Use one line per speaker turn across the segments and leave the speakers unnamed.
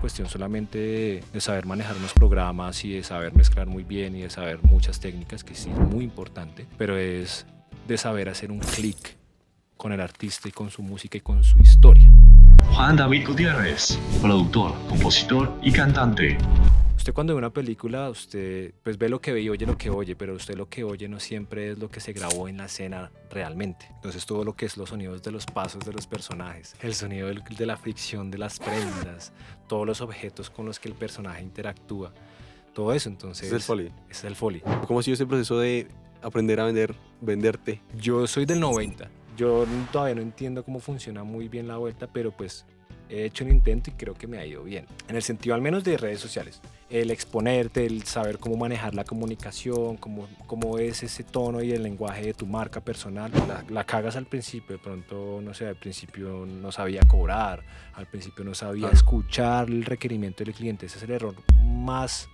cuestión solamente de saber manejar unos programas y de saber mezclar muy bien y de saber muchas técnicas, que sí es muy importante, pero es de saber hacer un clic con el artista y con su música y con su historia.
Juan David Gutiérrez, productor, compositor y cantante.
Usted cuando ve una película, usted pues ve lo que ve y oye lo que oye, pero usted lo que oye no siempre es lo que se grabó en la escena realmente. Entonces todo lo que es los sonidos de los pasos de los personajes, el sonido de la fricción de las prendas, todos los objetos con los que el personaje interactúa, todo eso, entonces...
Es el Foley.
Es el Foley.
¿Cómo ha sido ese proceso de aprender a venderte?
Yo soy del 90. Yo todavía no entiendo cómo funciona muy bien la vuelta, pero pues he hecho un intento y creo que me ha ido bien. En el sentido al menos de redes sociales. El exponerte, el saber cómo manejar la comunicación, cómo es ese tono y el lenguaje de tu marca personal. La cagas al principio, de pronto, no sé, al principio no sabía cobrar, al principio no sabía escuchar el requerimiento del cliente. Ese es el error más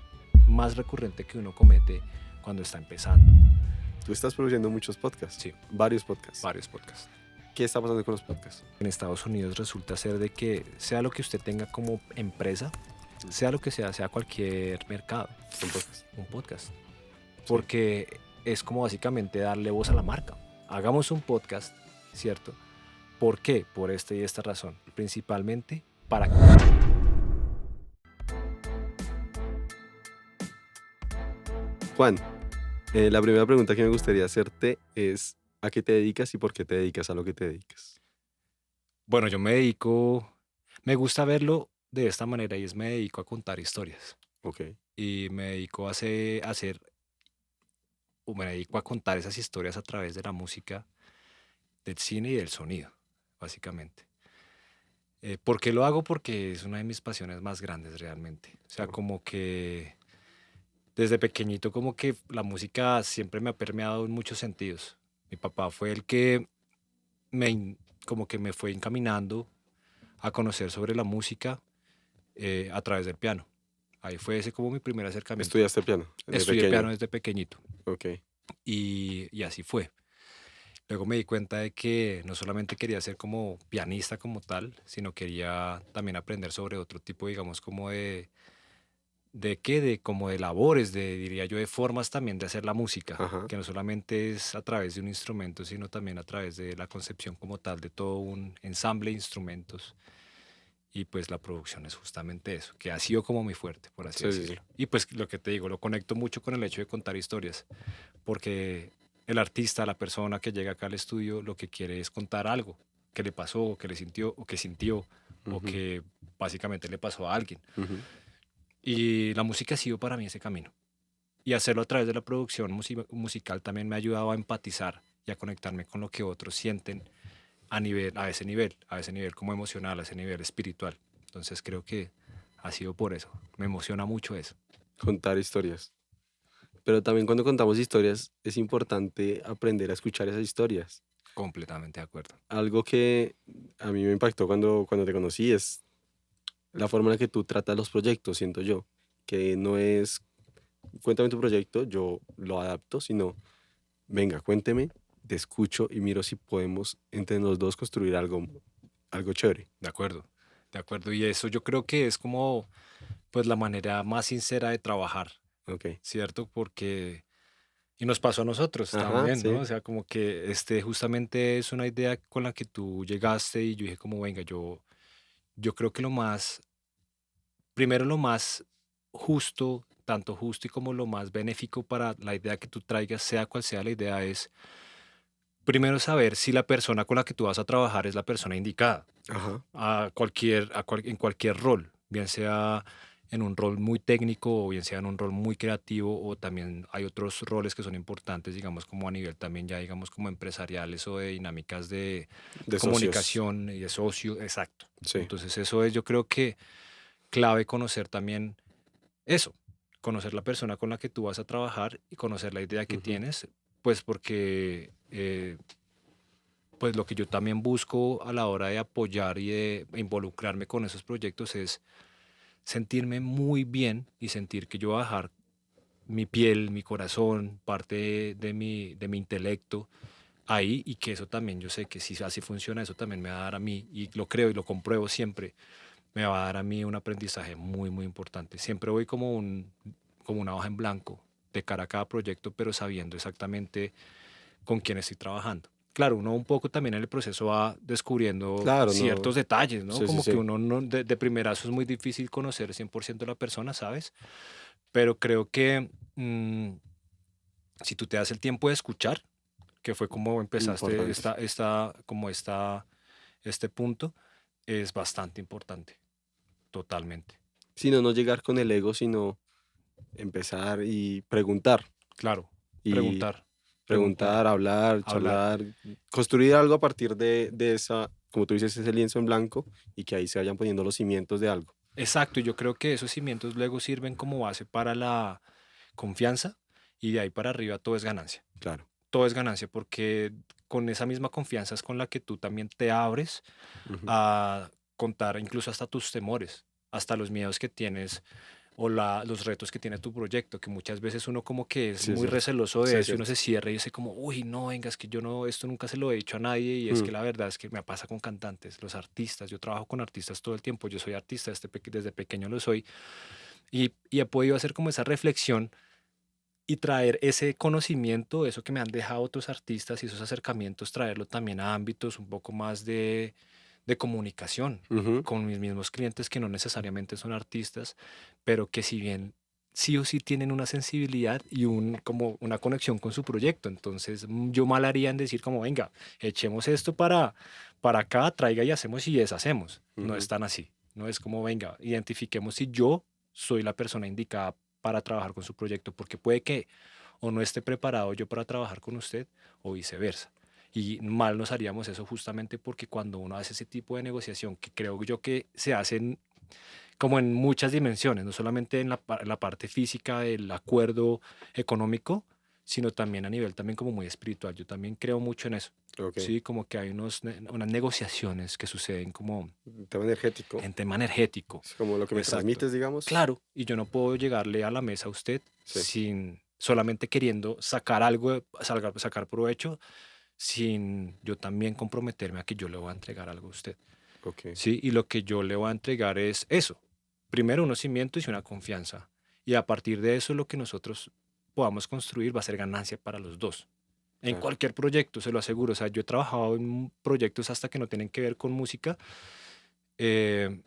recurrente que uno comete cuando está empezando.
Tú estás produciendo muchos podcasts.
Sí.
Varios podcasts.
Varios podcasts.
¿Qué está pasando con los podcasts?
En Estados Unidos resulta ser de que sea lo que usted tenga como empresa, sea lo que sea cualquier mercado, un podcast. Porque es como básicamente darle voz a la marca. Hagamos un podcast, ¿cierto? ¿Por qué? Por esta y esta razón. Principalmente para...
Juan, la primera pregunta que me gustaría hacerte es ¿a qué te dedicas y por qué te dedicas a lo que te dedicas?
Bueno, yo me gusta verlo de esta manera y me dedico a contar historias.
Ok.
Y me dedico me dedico a contar esas historias a través de la música, del cine y del sonido, básicamente. ¿Por qué lo hago? Porque es una de mis pasiones más grandes realmente. O sea, como que desde pequeñito como que la música siempre me ha permeado en muchos sentidos. Mi papá fue el que como que me fue encaminando a conocer sobre la música a través del piano. Ahí fue ese como mi primer acercamiento.
¿Estudiaste piano?
Estudié piano desde pequeñito.
Ok.
Y así fue. Luego me di cuenta de que no solamente quería ser como pianista como tal, sino quería también aprender sobre otro tipo, digamos, como como de labores, diría yo, de formas también de hacer la música,
Ajá.
que no solamente es a través de un instrumento, sino también a través de la concepción como tal de todo un ensamble de instrumentos. Y pues la producción es justamente eso, que ha sido como mi fuerte, por así decirlo. Y pues lo que te digo, lo conecto mucho con el hecho de contar historias, porque el artista, la persona que llega acá al estudio, lo que quiere es contar algo que le pasó, que le sintió, o que sintió, o que básicamente le pasó a alguien. Y la música ha sido para mí ese camino. Y hacerlo a través de la producción musical también me ha ayudado a empatizar y a conectarme con lo que otros sienten a ese nivel como emocional, a ese nivel espiritual. Entonces creo que ha sido por eso. Me emociona mucho eso.
Contar historias. Pero también cuando contamos historias es importante aprender a escuchar esas historias.
Completamente de acuerdo.
Algo que a mí me impactó cuando te conocí es la forma en la que tú tratas los proyectos, siento yo. Que no es, cuéntame tu proyecto, yo lo adapto, sino, venga, cuénteme, te escucho y miro si podemos entre los dos construir algo chévere.
De acuerdo. De acuerdo. Y eso yo creo que es como pues la manera más sincera de trabajar,
Ok.
¿cierto? Porque... Y nos pasó a nosotros
Ajá,
también,
sí.
¿no? O sea, como que justamente es una idea con la que tú llegaste y yo dije como, venga, yo creo que primero lo más justo, tanto justo y como lo más benéfico para la idea que tú traigas, sea cual sea la idea, es primero saber si la persona con la que tú vas a trabajar es la persona indicada
Ajá.
en cualquier rol, bien sea en un rol muy técnico o bien sea en un rol muy creativo, o también hay otros roles que son importantes, digamos, como a nivel también ya, digamos, como empresariales o de dinámicas de
De socios.
comunicación y de socio, exacto.
Sí.
Entonces eso es, yo creo que clave conocer también eso, conocer la persona con la que tú vas a trabajar y conocer la idea que tienes, pues porque pues lo que yo también busco a la hora de apoyar y de involucrarme con esos proyectos es sentirme muy bien y sentir que yo voy a dejar mi piel, mi corazón, parte de mi intelecto ahí, y que eso también yo sé que si así funciona, eso también me va a dar a mí, y lo creo y lo compruebo siempre, me va a dar a mí un aprendizaje muy, muy importante. Siempre voy como una hoja en blanco de cara a cada proyecto, pero sabiendo exactamente con quién estoy trabajando. Claro, uno un poco también en el proceso va descubriendo
Claro,
ciertos
no.
detalles, ¿no?
Sí, sí,
Como que
sí.
uno no, de primerazo es muy difícil conocer 100% a la persona, ¿sabes? Pero creo que si tú te das el tiempo de escuchar, que fue como empezaste
Importante.
este punto, es bastante importante, totalmente.
Sino no llegar con el ego, sino empezar y preguntar.
Claro,
Y
preguntar, preguntar,
preguntar, hablar,
hablar.
charlar, construir algo a partir de esa, como tú dices, ese lienzo en blanco y que ahí se vayan poniendo los cimientos de algo.
Exacto, y yo creo que esos cimientos luego sirven como base para la confianza y de ahí para arriba todo es ganancia.
Claro.
Todo es ganancia porque con esa misma confianza es con la que tú también te abres
Ujú.
a contar incluso hasta tus temores, hasta los miedos que tienes o los retos que tiene tu proyecto, que muchas veces uno como que es
Sí, es
muy
cierto.
receloso
Sí,
de
es
eso y uno
cierto.
se cierra y dice como, uy, no, venga, es que yo no, esto nunca se lo he dicho a nadie y es
Mm,
que la verdad es que me pasa con cantantes, los artistas, yo trabajo con artistas todo el tiempo, yo soy artista, desde pequeño lo soy y he podido hacer como esa reflexión y traer ese conocimiento, eso que me han dejado otros artistas y esos acercamientos, traerlo también a ámbitos un poco más de comunicación
ujú.
con mis mismos clientes que no necesariamente son artistas, pero que si bien sí o sí tienen una sensibilidad y como una conexión con su proyecto. Entonces yo mal haría en decir como, venga, echemos esto para acá, traiga y hacemos y deshacemos. No es
Ujú.
tan así. No es como, venga, identifiquemos si yo soy la persona indicada para trabajar con su proyecto, porque puede que o no esté preparado yo para trabajar con usted o viceversa. Y mal nos haríamos eso justamente porque cuando uno hace ese tipo de negociación, que creo yo que se hacen como en muchas dimensiones, no solamente en la parte física del acuerdo económico, sino también a nivel también como muy espiritual. Yo también creo mucho en eso.
Ok.
Sí, como que hay unas negociaciones que suceden como
Tema energético.
en tema energético.
Es como lo que me
Exacto.
transmites, digamos.
Claro, y yo no puedo llegarle a la mesa a usted
Sí.
sin solamente queriendo sacar algo, sacar provecho, sin yo también comprometerme a que yo le voy a entregar algo a usted.
Ok.
Sí, y lo que yo le voy a entregar es eso. Primero unos cimientos y una confianza. Y a partir de eso lo que nosotros podamos construir va a ser ganancia para los dos. En
Claro.
cualquier proyecto, se lo aseguro. O sea, yo he trabajado en proyectos hasta que no tienen que ver con música, eh,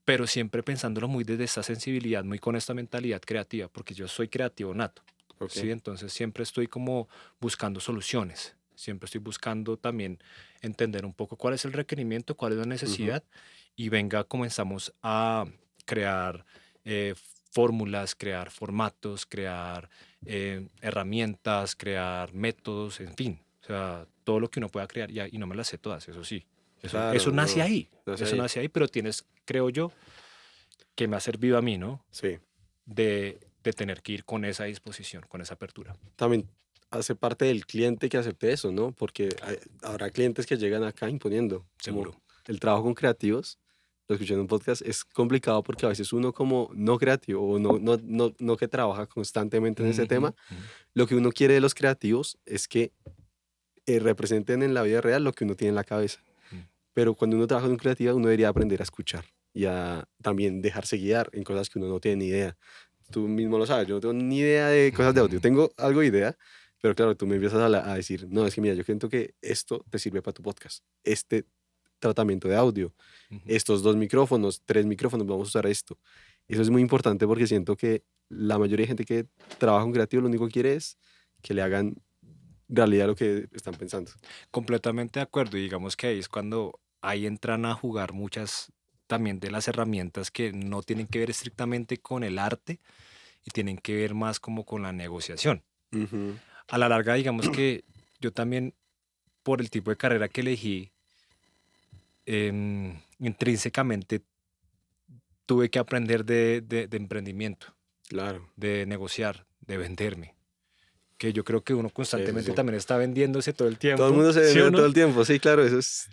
pero siempre pensándolo muy desde esta sensibilidad, muy con esta mentalidad creativa, porque yo soy creativo nato.
Ok.
¿Sí? Entonces siempre estoy como buscando soluciones. Siempre estoy buscando también entender un poco cuál es el requerimiento, cuál es la
Ujú.
necesidad y venga, comenzamos a crear eh, fórmulas, crear formatos, crear herramientas, crear métodos, en fin. O sea, todo lo que uno pueda crear y no me las sé todas, eso sí. Eso
Claro,
nace
no.
ahí,
No sé
eso
ahí.
nace ahí, pero tienes, creo yo, que me ha servido a mí, ¿no?
Sí.
De tener que ir con esa disposición, con esa apertura.
También hace parte del cliente que acepte eso, ¿no? Porque habrá clientes que llegan acá imponiendo, como
Seguro.
el trabajo con creativos, lo escuché en un podcast, es complicado porque a veces uno como no creativo o no que trabaja constantemente en ese
Ujú,
tema,
ujú.
lo que uno quiere de los creativos es que representen en la vida real lo que uno tiene en la cabeza.
Mm.
Pero cuando uno trabaja en un creativo, uno debería aprender a escuchar y a también dejarse guiar en cosas que uno no tiene ni idea. Tú mismo lo sabes, yo no tengo ni idea de cosas de audio.
Ujú,
Tengo algo de idea, pero claro, tú me empiezas a decir, no, es que mira, yo siento que esto te sirve para tu podcast, este tratamiento de audio,
ujú.
estos 2 micrófonos, 3 micrófonos, vamos a usar esto. Eso es muy importante porque siento que la mayoría de gente que trabaja en creativo lo único que quiere es que le hagan realidad lo que están pensando.
Completamente de acuerdo. Y digamos que ahí es cuando ahí entran a jugar muchas también de las herramientas que no tienen que ver estrictamente con el arte y tienen que ver más como con la negociación.
Ujú.
A la larga, digamos que yo también, por el tipo de carrera que elegí, intrínsecamente tuve que aprender de emprendimiento,
Claro,
de negociar, de venderme. Que yo creo que uno
sí, sí,
constantemente
sí.
también está vendiéndose todo el
Todo el
tiempo,
mundo se
¿sí o
vende todo
no?
el tiempo, sí, claro, eso es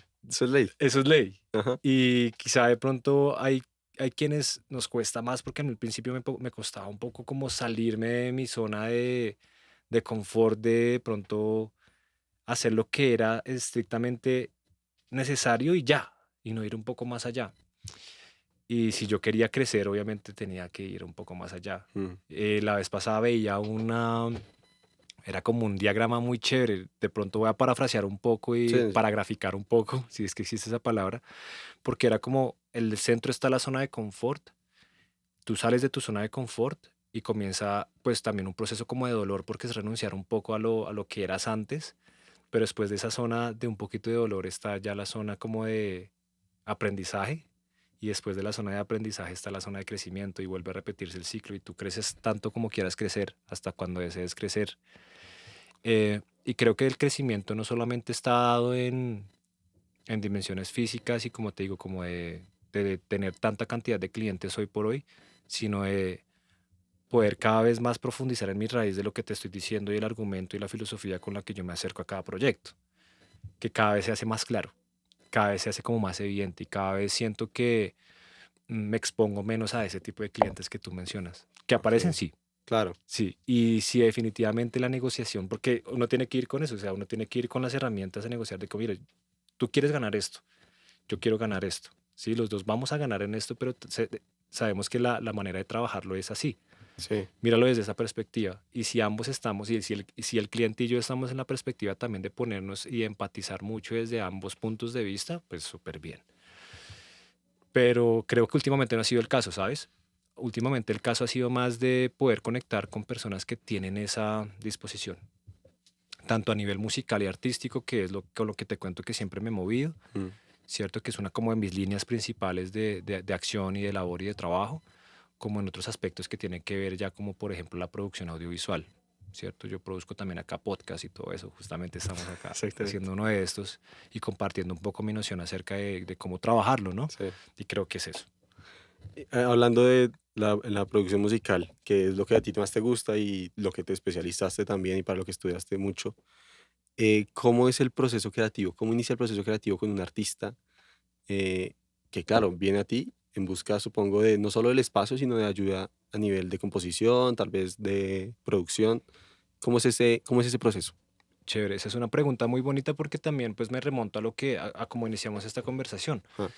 ley.
Eso es ley.
Ajá.
Y quizá de pronto hay quienes nos cuesta más porque en el principio me costaba un poco como salirme de mi zona de confort, de pronto hacer lo que era estrictamente necesario y ya, y no ir un poco más allá. Y si yo quería crecer, obviamente tenía que ir un poco más allá.
Mm.
La vez pasada veía era como un diagrama muy chévere. De pronto voy a parafrasear un poco y
Sí,
para graficar un poco, si es que existe esa palabra, porque era como el centro está la zona de confort, tú sales de tu zona de confort y comienza pues también un proceso como de dolor porque es renunciar un poco a lo que eras antes, pero después de esa zona de un poquito de dolor está ya la zona como de aprendizaje y después de la zona de aprendizaje está la zona de crecimiento y vuelve a repetirse el ciclo y tú creces tanto como quieras crecer hasta cuando desees crecer. Y creo que el crecimiento no solamente está dado en dimensiones físicas y como te digo, como de tener tanta cantidad de clientes hoy por hoy, sino de poder cada vez más profundizar en mi raíz de lo que te estoy diciendo y el argumento y la filosofía con la que yo me acerco a cada proyecto, que cada vez se hace más claro, cada vez se hace como más evidente y cada vez siento que me expongo menos a ese tipo de clientes que tú mencionas, que aparecen
ok,
sí,
claro,
sí, y sí definitivamente la negociación, porque uno tiene que ir con eso, o sea, uno tiene que ir con las herramientas a negociar de que, mira, tú quieres ganar esto, yo quiero ganar esto, sí, los dos vamos a ganar en esto, pero sabemos que la manera de trabajarlo es así.
sí,
Míralo desde esa perspectiva. Y si ambos estamos, y si el cliente y yo estamos en la perspectiva también de ponernos y empatizar mucho desde ambos puntos de vista, pues súper bien. Pero creo que últimamente no ha sido el caso, ¿sabes? Últimamente el caso ha sido más de poder conectar con personas que tienen esa disposición, tanto a nivel musical y artístico, que es con lo que te cuento que siempre me he movido,
mm,
¿cierto? Que es una como de mis líneas principales de acción y de labor y de trabajo, como en otros aspectos que tienen que ver ya como por ejemplo la producción audiovisual, ¿cierto? Yo produzco también acá podcast y todo eso, justamente estamos acá
exactamente,
haciendo uno de estos y compartiendo un poco mi noción acerca de cómo trabajarlo, ¿no?
sí.
Y creo que es eso.
Hablando de la producción musical, que es lo que a ti más te gusta y lo que te especializaste también y para lo que estudiaste mucho, ¿cómo es el proceso creativo? ¿Cómo inicia el proceso creativo con un artista que, claro, viene a ti en busca, supongo, de no solo del espacio, sino de ayuda a nivel de composición, tal vez de producción? Cómo es ese proceso?
Chévere, esa es una pregunta muy bonita porque también pues me remonto a lo que, a cómo iniciamos esta conversación.
Ah,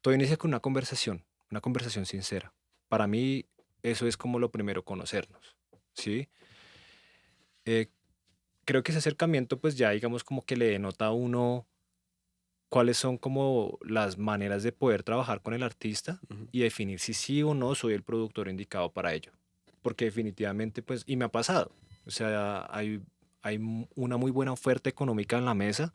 Todo inicia con una conversación sincera. Para mí eso es como lo primero, conocernos, ¿sí? Eh, Creo que ese acercamiento pues ya digamos como que le denota a uno cuáles son como las maneras de poder trabajar con el artista
ujú,
y definir si sí o no soy el productor indicado para ello. Porque definitivamente pues, y me ha pasado, o sea, hay una muy buena oferta económica en la mesa,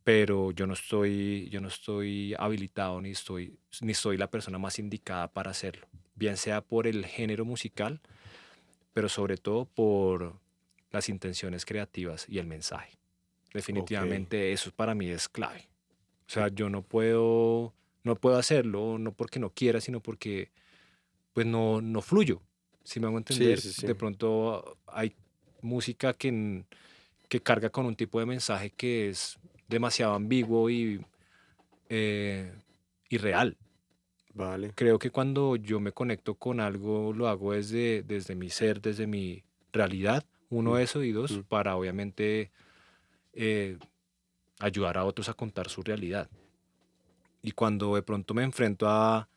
pero yo no estoy habilitado ni soy la persona más indicada para hacerlo. Bien sea por el género musical, pero sobre todo por las intenciones creativas y el mensaje.
ok,
Definitivamente eso para mí es clave. O sea, yo no puedo hacerlo, no porque no quiera, sino porque pues no fluyo. Si me hago
sí,
entender,
sí, sí,
de pronto hay música que carga con un tipo de mensaje que es demasiado ambiguo y eh, irreal.
vale,
Creo que cuando yo me conecto con algo, lo hago desde mi ser, desde mi realidad. Uno,
mm,
eso, y dos,
mm,
para obviamente eh, ayudar a otros a contar su realidad. Y cuando de pronto me enfrento a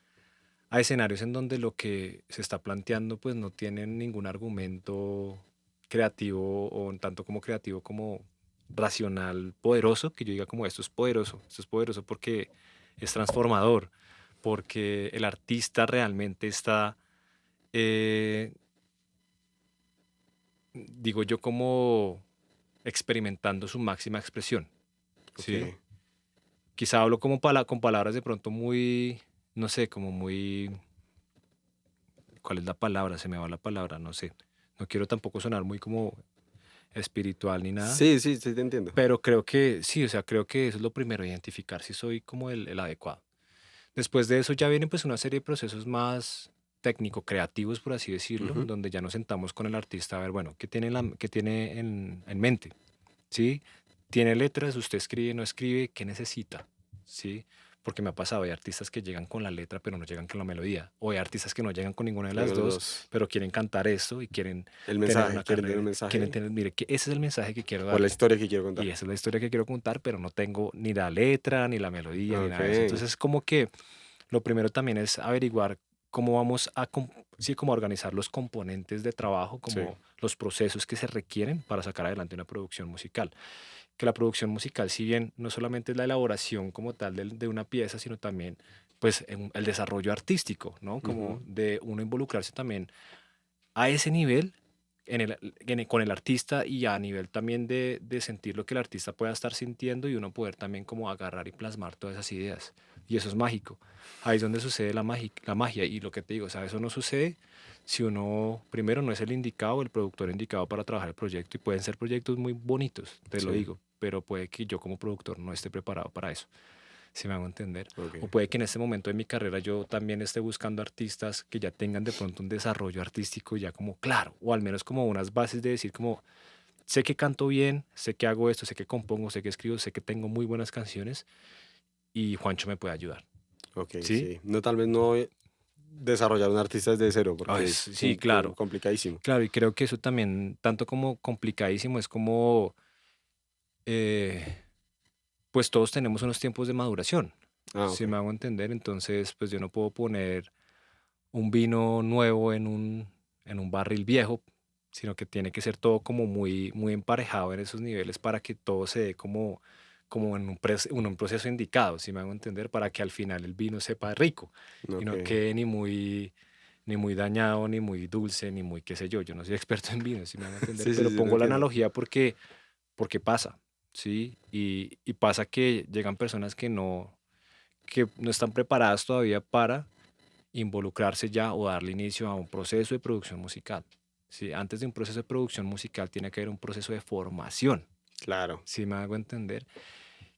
escenarios en donde lo que se está planteando pues no tiene ningún argumento creativo o un tanto como creativo como racional poderoso, que yo diga como esto es poderoso porque es transformador, porque el artista realmente está, eh, digo yo, como experimentando su máxima expresión,
ok,
¿sí? Quizá hablo como con palabras de pronto muy, no sé, como muy, ¿cuál es la palabra? Se me va la palabra, no sé. No quiero tampoco sonar muy como espiritual ni nada,
sí, sí, sí, te entiendo,
pero creo que sí, o sea, creo que eso es lo primero, identificar si soy como el adecuado. Después de eso ya vienen pues una serie de procesos más técnico-creativos, por así decirlo,
ujú,
donde ya nos sentamos con el artista a ver, bueno, qué tiene en mente? ¿Sí? ¿Tiene letras? ¿Usted escribe, no escribe? ¿Qué necesita? ¿Sí? Porque me ha pasado, hay artistas que llegan con la letra pero no llegan con la melodía, o hay artistas que no llegan con ninguna de las
ninguno de los
dos,
dos.
pero quieren cantar esto y quieren
El
tener
mensaje,
una
quieren tener un
carrera, quieren
mensaje
tener, mire, que ese es el mensaje que quiero
o la
darle.
historia que quiero
Y
contar.
esa es la historia que quiero contar, pero no tengo ni la letra, ni la melodía, ni
Ok,
nada de eso. Entonces, como que lo primero también es averiguar cómo vamos a, sí, como a organizar los componentes de trabajo,
Sí.
como los procesos que se requieren para sacar adelante una producción musical. Que la producción musical, si bien no solamente es la elaboración como tal de una pieza, sino también pues el desarrollo artístico, ¿no? Como
Ujú.
de uno involucrarse también a ese nivel con el artista y a nivel también de sentir lo que el artista pueda estar sintiendo y uno poder también como agarrar y plasmar todas esas ideas. Y eso es mágico. Ahí es donde sucede la magia. Y lo que te digo, o sea, eso no sucede si uno, primero, no es el indicado, el productor indicado para trabajar el proyecto. Y pueden ser proyectos muy bonitos, te lo
Sí,
digo, pero puede que yo como productor no esté preparado para eso, si me hago entender. O
ok.
puede que en este momento de mi carrera yo también esté buscando artistas que ya tengan de pronto un desarrollo artístico ya como claro, o al menos como unas bases de decir como, sé que canto bien, sé que hago esto, sé que compongo, sé que escribo, sé que tengo muy buenas canciones y Juancho me puede ayudar.
Ok,
¿Sí?
sí. No, tal vez no desarrollar un artista desde cero, porque es
Sí, claro.
complicadísimo.
Claro, y creo que eso también, tanto como complicadísimo, es como, eh, pues todos tenemos unos tiempos de maduración,
Ah,
si
ok.
me hago entender. Entonces, pues yo no puedo poner un vino nuevo en un barril viejo, sino que tiene que ser todo como muy, muy emparejado en esos niveles para que todo se dé como, como en en un proceso indicado, si me hago entender, para que al final el vino sepa rico y
Ok.
no quede ni muy dañado, ni muy dulce, ni muy qué sé yo. Yo no soy experto en vino, si me hago entender,
Sí, sí,
pero
sí, te
pongo la
entiendo.
analogía porque pasa, ¿sí? Y pasa que llegan personas que no están preparadas todavía para involucrarse ya o darle inicio a un proceso de producción musical. ¿Sí? Antes de un proceso de producción musical tiene que haber un proceso de formación,
Claro,
si me hago entender,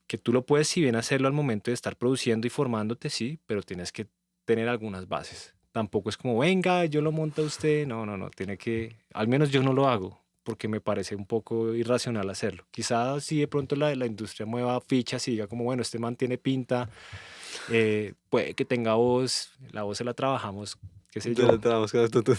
que tú lo puedes si bien hacerlo al momento de estar produciendo y formándote, sí, pero tienes que tener algunas bases. Tampoco es como, venga, yo lo monto a usted. No, no, no, tiene que, al menos yo no lo hago, porque me parece un poco irracional hacerlo. Quizás si de pronto la industria mueva fichas y diga como, bueno, este man tiene pinta, puede que tenga voz, la voz se la trabajamos, qué sé
te lo
yo.
trabajamos con autotune.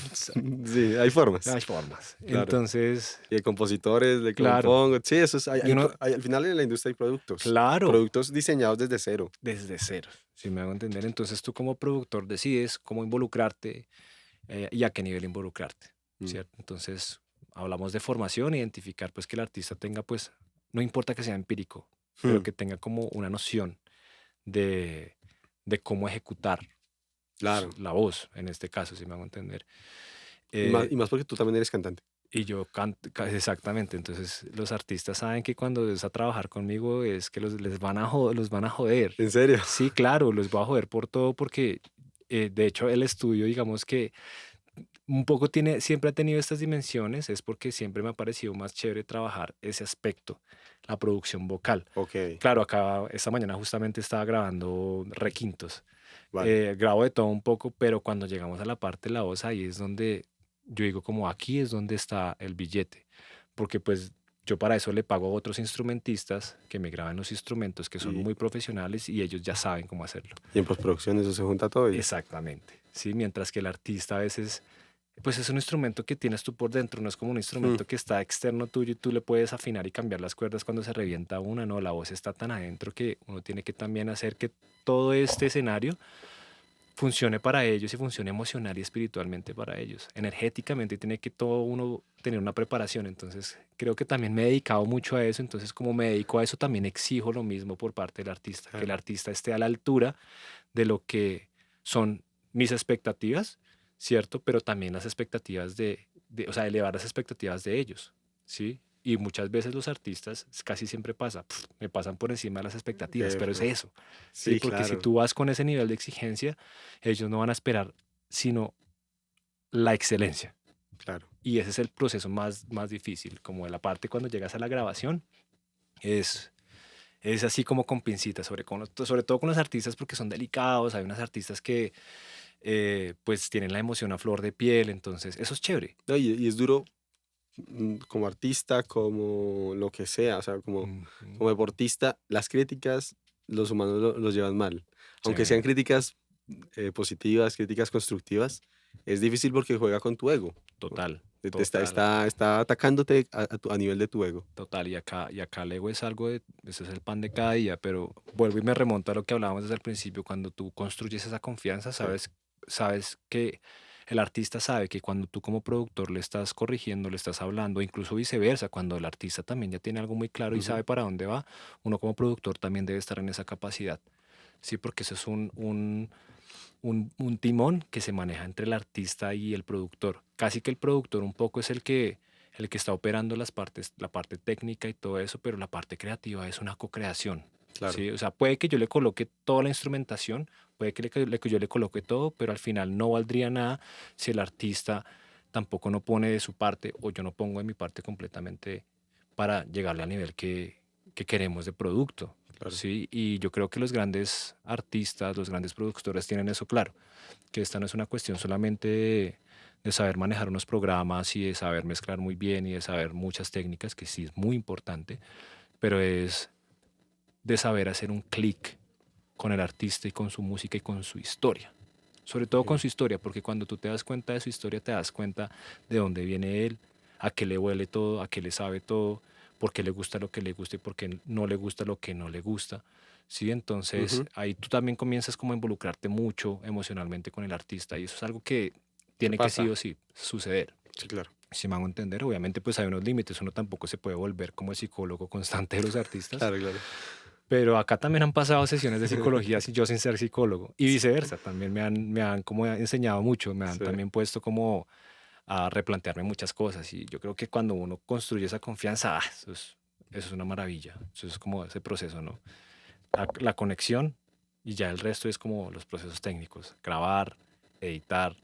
Sí, hay formas,
Hay formas.
claro.
Entonces,
Y de compositores, de
claro,
compongo. Sí, eso es,
y uno,
al final en la industria hay productos.
claro,
Productos diseñados desde cero.
desde cero, si me hago entender. Entonces tú como productor decides cómo involucrarte y a qué nivel involucrarte,
Mm.
¿cierto? Entonces hablamos de formación, identificar pues que el artista tenga pues, no importa que sea empírico, pero
Mm,
que tenga como una noción de, de cómo ejecutar
claro.
la voz, en este caso, si me hago entender.
Y
Eh,
más porque tú también eres cantante.
Y yo canto, exactamente, entonces los artistas saben que cuando es a trabajar conmigo es que les van a los van a joder.
¿En serio?
Sí, claro, los voy a joder por todo porque de hecho el estudio, digamos que un poco tiene, siempre ha tenido estas dimensiones, es porque siempre me ha parecido más chévere trabajar ese aspecto, la producción vocal.
Ok,
Claro, acá esta mañana justamente estaba grabando requintos.
vale.
Grabo de todo un poco, pero cuando llegamos a la parte de la voz, ahí es donde yo digo como aquí es donde está el billete, porque pues yo para eso le pago a otros instrumentistas que me graban los instrumentos que son
Y,
muy profesionales y ellos ya saben cómo hacerlo.
y en postproducción eso se junta todo y...
Exactamente, ¿sí? Mientras que el artista a veces, pues es un instrumento que tienes tú por dentro, no es como un
Mm,
instrumento que está externo tuyo y tú le puedes afinar y cambiar las cuerdas cuando se revienta una, no, la voz está tan adentro que uno tiene que también hacer que todo este escenario funcione para ellos y funcione emocional y espiritualmente para ellos. Energéticamente tiene que todo uno tener una preparación, entonces creo que también me he dedicado mucho a eso, entonces como me dedico a eso también exijo lo mismo por parte del artista, que el
claro.
artista esté a la altura de lo que son mis expectativas, ¿cierto? Pero también las expectativas o sea, elevar las expectativas de ellos, ¿sí? Y muchas veces los artistas, casi siempre pasa, me pasan por encima de las expectativas, pero es
Epa.
eso, ¿sí?
Sí,
Porque si
claro,
tú vas con ese nivel de exigencia, ellos no van a esperar sino la excelencia.
claro.
Y ese es el proceso más difícil, como de la parte cuando llegas a la grabación, es, es así como con pincitas, sobre todo con los artistas porque son delicados, hay unos artistas que pues tienen la emoción a flor de piel, entonces eso es chévere.
No, y es duro como artista, como lo que sea, o sea,
Ujú.
como deportista, las críticas los humanos los llevan mal.
Sí,
Aunque sean críticas positivas, críticas constructivas, es difícil porque juega con tu ego.
Total,
Está,
total,
está atacándote a nivel de tu ego.
total. Y acá el ego es algo de, ese es el pan de cada día, pero vuelvo y me remonto a lo que hablábamos desde el principio. Cuando tú construyes esa confianza,
Sí.
sabes que el artista sabe que cuando tú como productor le estás corrigiendo, le estás hablando, incluso viceversa, cuando el artista también ya tiene algo muy claro y
Ujú.
sabe para dónde va, uno como productor también debe estar en esa capacidad. Sí, porque eso es un timón que se maneja entre el artista y el productor. Casi que el productor un poco es el que está operando las partes, la parte técnica y todo eso, pero la parte creativa es una co-creación.
Claro.
¿Sí? O sea, puede que yo le coloque toda la instrumentación, puede que yo le coloque todo, pero al final no valdría nada si el artista tampoco no pone de su parte o yo no pongo de mi parte completamente para llegarle al nivel que queremos de producto.
Claro.
Sí, y yo creo que los grandes artistas, los grandes productores tienen eso claro, que esta no es una cuestión solamente de saber manejar unos programas y de saber mezclar muy bien y de saber muchas técnicas, que sí es muy importante, pero es de saber hacer un clic con el artista y con su música y con su historia. Sobre todo con
Ok.
su historia, porque cuando tú te das cuenta de su historia, te das cuenta de dónde viene él, a qué le huele todo, a qué le sabe todo, por qué le gusta lo que le gusta y por qué no le gusta lo que no le gusta. Sí, entonces
Ujú.
ahí tú también comienzas como a involucrarte mucho emocionalmente con el artista y eso es algo que
¿Qué
tiene que sí
pasa?
o sí suceder.
Sí, claro.
Si me hago entender, obviamente pues hay unos límites, uno tampoco se puede volver como el psicólogo constante de los artistas,
Claro, claro.
pero acá también han pasado sesiones de psicología yo sin ser psicólogo y
Sí,
viceversa, también me han como enseñado mucho, me han
sí,
también puesto como a replantearme muchas cosas y yo creo que cuando uno construye esa confianza, eso es una maravilla, eso es como ese proceso, ¿no? La conexión y ya el resto es como los procesos técnicos, grabar, editar,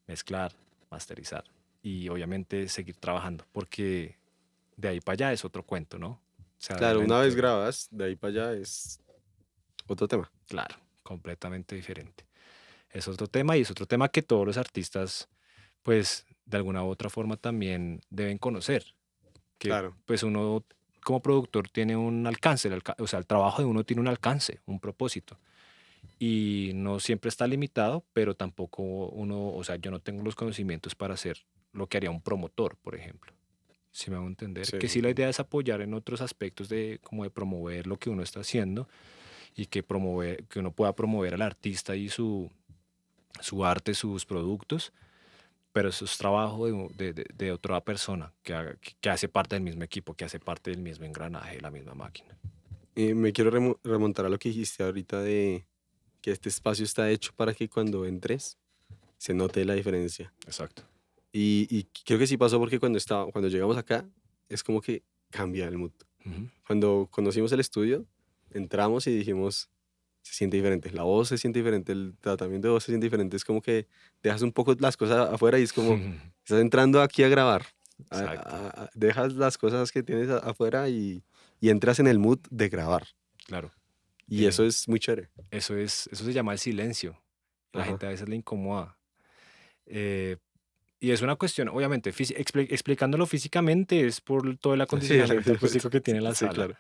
mezclar, masterizar y obviamente seguir trabajando, porque de ahí para allá es otro cuento, ¿no? O sea,
claro, una vez
obviamente,
grabas, de ahí para allá es otro tema.
claro, completamente diferente. Es otro tema y es otro tema que todos los artistas, pues, de alguna u otra forma también deben conocer, que
Claro.
pues uno como productor tiene un alcance, o sea, el trabajo de uno tiene un alcance, un propósito. Y no siempre está limitado, pero tampoco uno, o sea, yo no tengo los conocimientos para hacer lo que haría un promotor, por ejemplo. Si me hago entender,
Sí,
que sí la
entiendo.
idea es apoyar en otros aspectos de como de promover lo que uno está haciendo y que uno pueda promover al artista y su arte, sus productos, pero eso es trabajo de otra persona que hace parte del mismo equipo, que hace parte del mismo engranaje, de la misma máquina.
Me quiero remontar a lo que dijiste ahorita de que este espacio está hecho para que cuando entres se note la diferencia.
Exacto.
Y creo que sí pasó porque cuando llegamos acá es como que cambia el mood.
Ujú.
Cuando conocimos el estudio, entramos y dijimos, se siente diferente, la voz se siente diferente, el tratamiento de voz se siente diferente, es como que dejas un poco las cosas afuera y es como, estás entrando aquí a grabar,
Exacto,
dejas las cosas que tienes afuera y entras en el mood de grabar.
claro.
Y
Eh,
eso es muy chévere.
eso se llama el silencio. La
Ajá.
gente a veces le incomoda. Eh, y es una cuestión, obviamente, explicándolo físicamente es por todo el
Sí,
acondicionamiento acústico que tiene la
sí,
sala.
claro.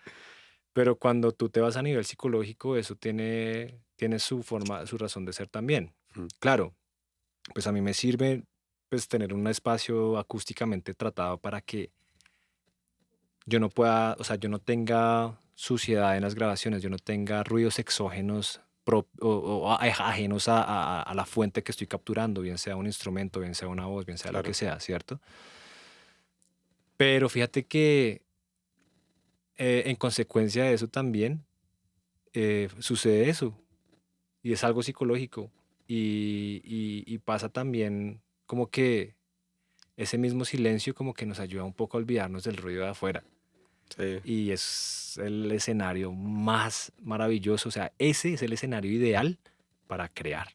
Pero cuando tú te vas a nivel psicológico, eso tiene su forma, su razón de ser también.
Ujú.
Claro, pues a mí me sirve pues tener un espacio acústicamente tratado para que yo no pueda, o sea, yo no tenga suciedad en las grabaciones, yo no tenga ruidos exógenos ajenos a la fuente que estoy capturando, bien sea un instrumento, bien sea una voz, bien sea lo que
Claro.
sea, ¿cierto? Pero fíjate que en consecuencia de eso también sucede eso y es algo psicológico y pasa también como que ese mismo silencio como que nos ayuda un poco a olvidarnos del ruido de afuera.
Sí.
Y es el escenario más maravilloso, o sea, ese es el escenario ideal para crear,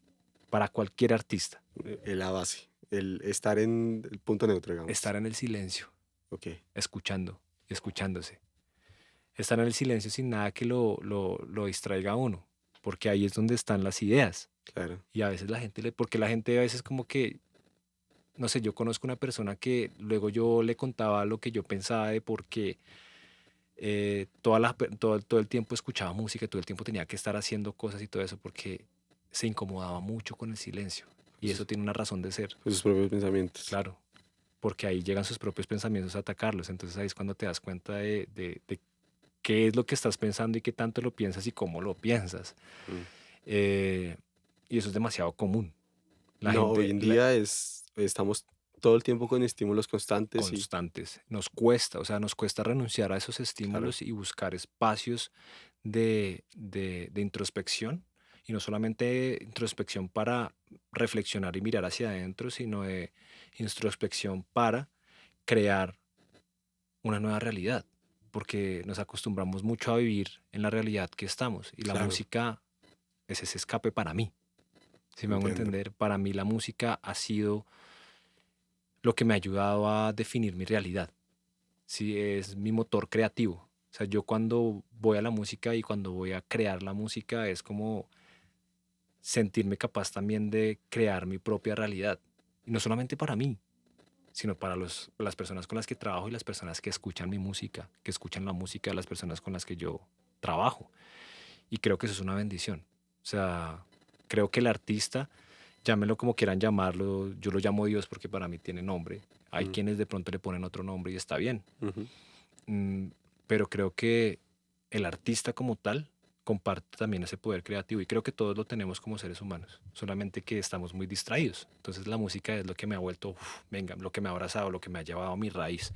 para cualquier artista,
La base, el estar en el punto neutro, digamos.
estar en el silencio,
Ok,
escuchando y escuchándose. Estar en el silencio sin nada que lo distraiga a uno, porque ahí es donde están las ideas.
claro.
Y a veces porque la gente a veces como que, no sé, yo conozco una persona que luego yo le contaba lo que yo pensaba de por qué todo el tiempo escuchaba música, todo el tiempo tenía que estar haciendo cosas y todo eso, porque se incomodaba mucho con el silencio. Y eso tiene una razón de ser,
Con sus propios pensamientos.
claro, porque ahí llegan sus propios pensamientos a atacarlos. Entonces ahí es cuando te das cuenta de qué es lo que estás pensando y qué tanto lo piensas y cómo lo piensas.
Mm.
Eh, y eso es demasiado común. La
No, hoy
gente,
en día estamos todo el tiempo con estímulos constantes y,
constantes. O sea, nos cuesta renunciar a esos
claro,
estímulos y buscar espacios de introspección. Y no solamente introspección para reflexionar y mirar hacia adentro, sino de introspección para crear una nueva realidad. Porque nos acostumbramos mucho a vivir en la realidad que estamos. Y la
claro,
música es ese escape para mí. Si me hago
entiendo.
entender, para mí la música ha sido lo que me ha ayudado a definir mi realidad. Sí, es mi motor creativo. O sea, yo cuando voy a la música y cuando voy a crear la música es como sentirme capaz también de crear mi propia realidad. Y no solamente para mí, sino para las personas con las que trabajo y las personas que escuchan mi música, que escuchan la música de las personas con las que yo trabajo. Y creo que eso es una bendición. O sea, creo que el artista, llámenlo como quieran llamarlo, yo lo llamo Dios porque para mí tiene nombre. Hay
Mm,
quienes de pronto le ponen otro nombre y está bien.
ujú.
Mm, pero creo que el artista como tal comparte también ese poder creativo y creo que todos lo tenemos como seres humanos, solamente que estamos muy distraídos. Entonces la música es lo que me ha vuelto, venga, lo que me ha abrazado, lo que me ha llevado a mi raíz,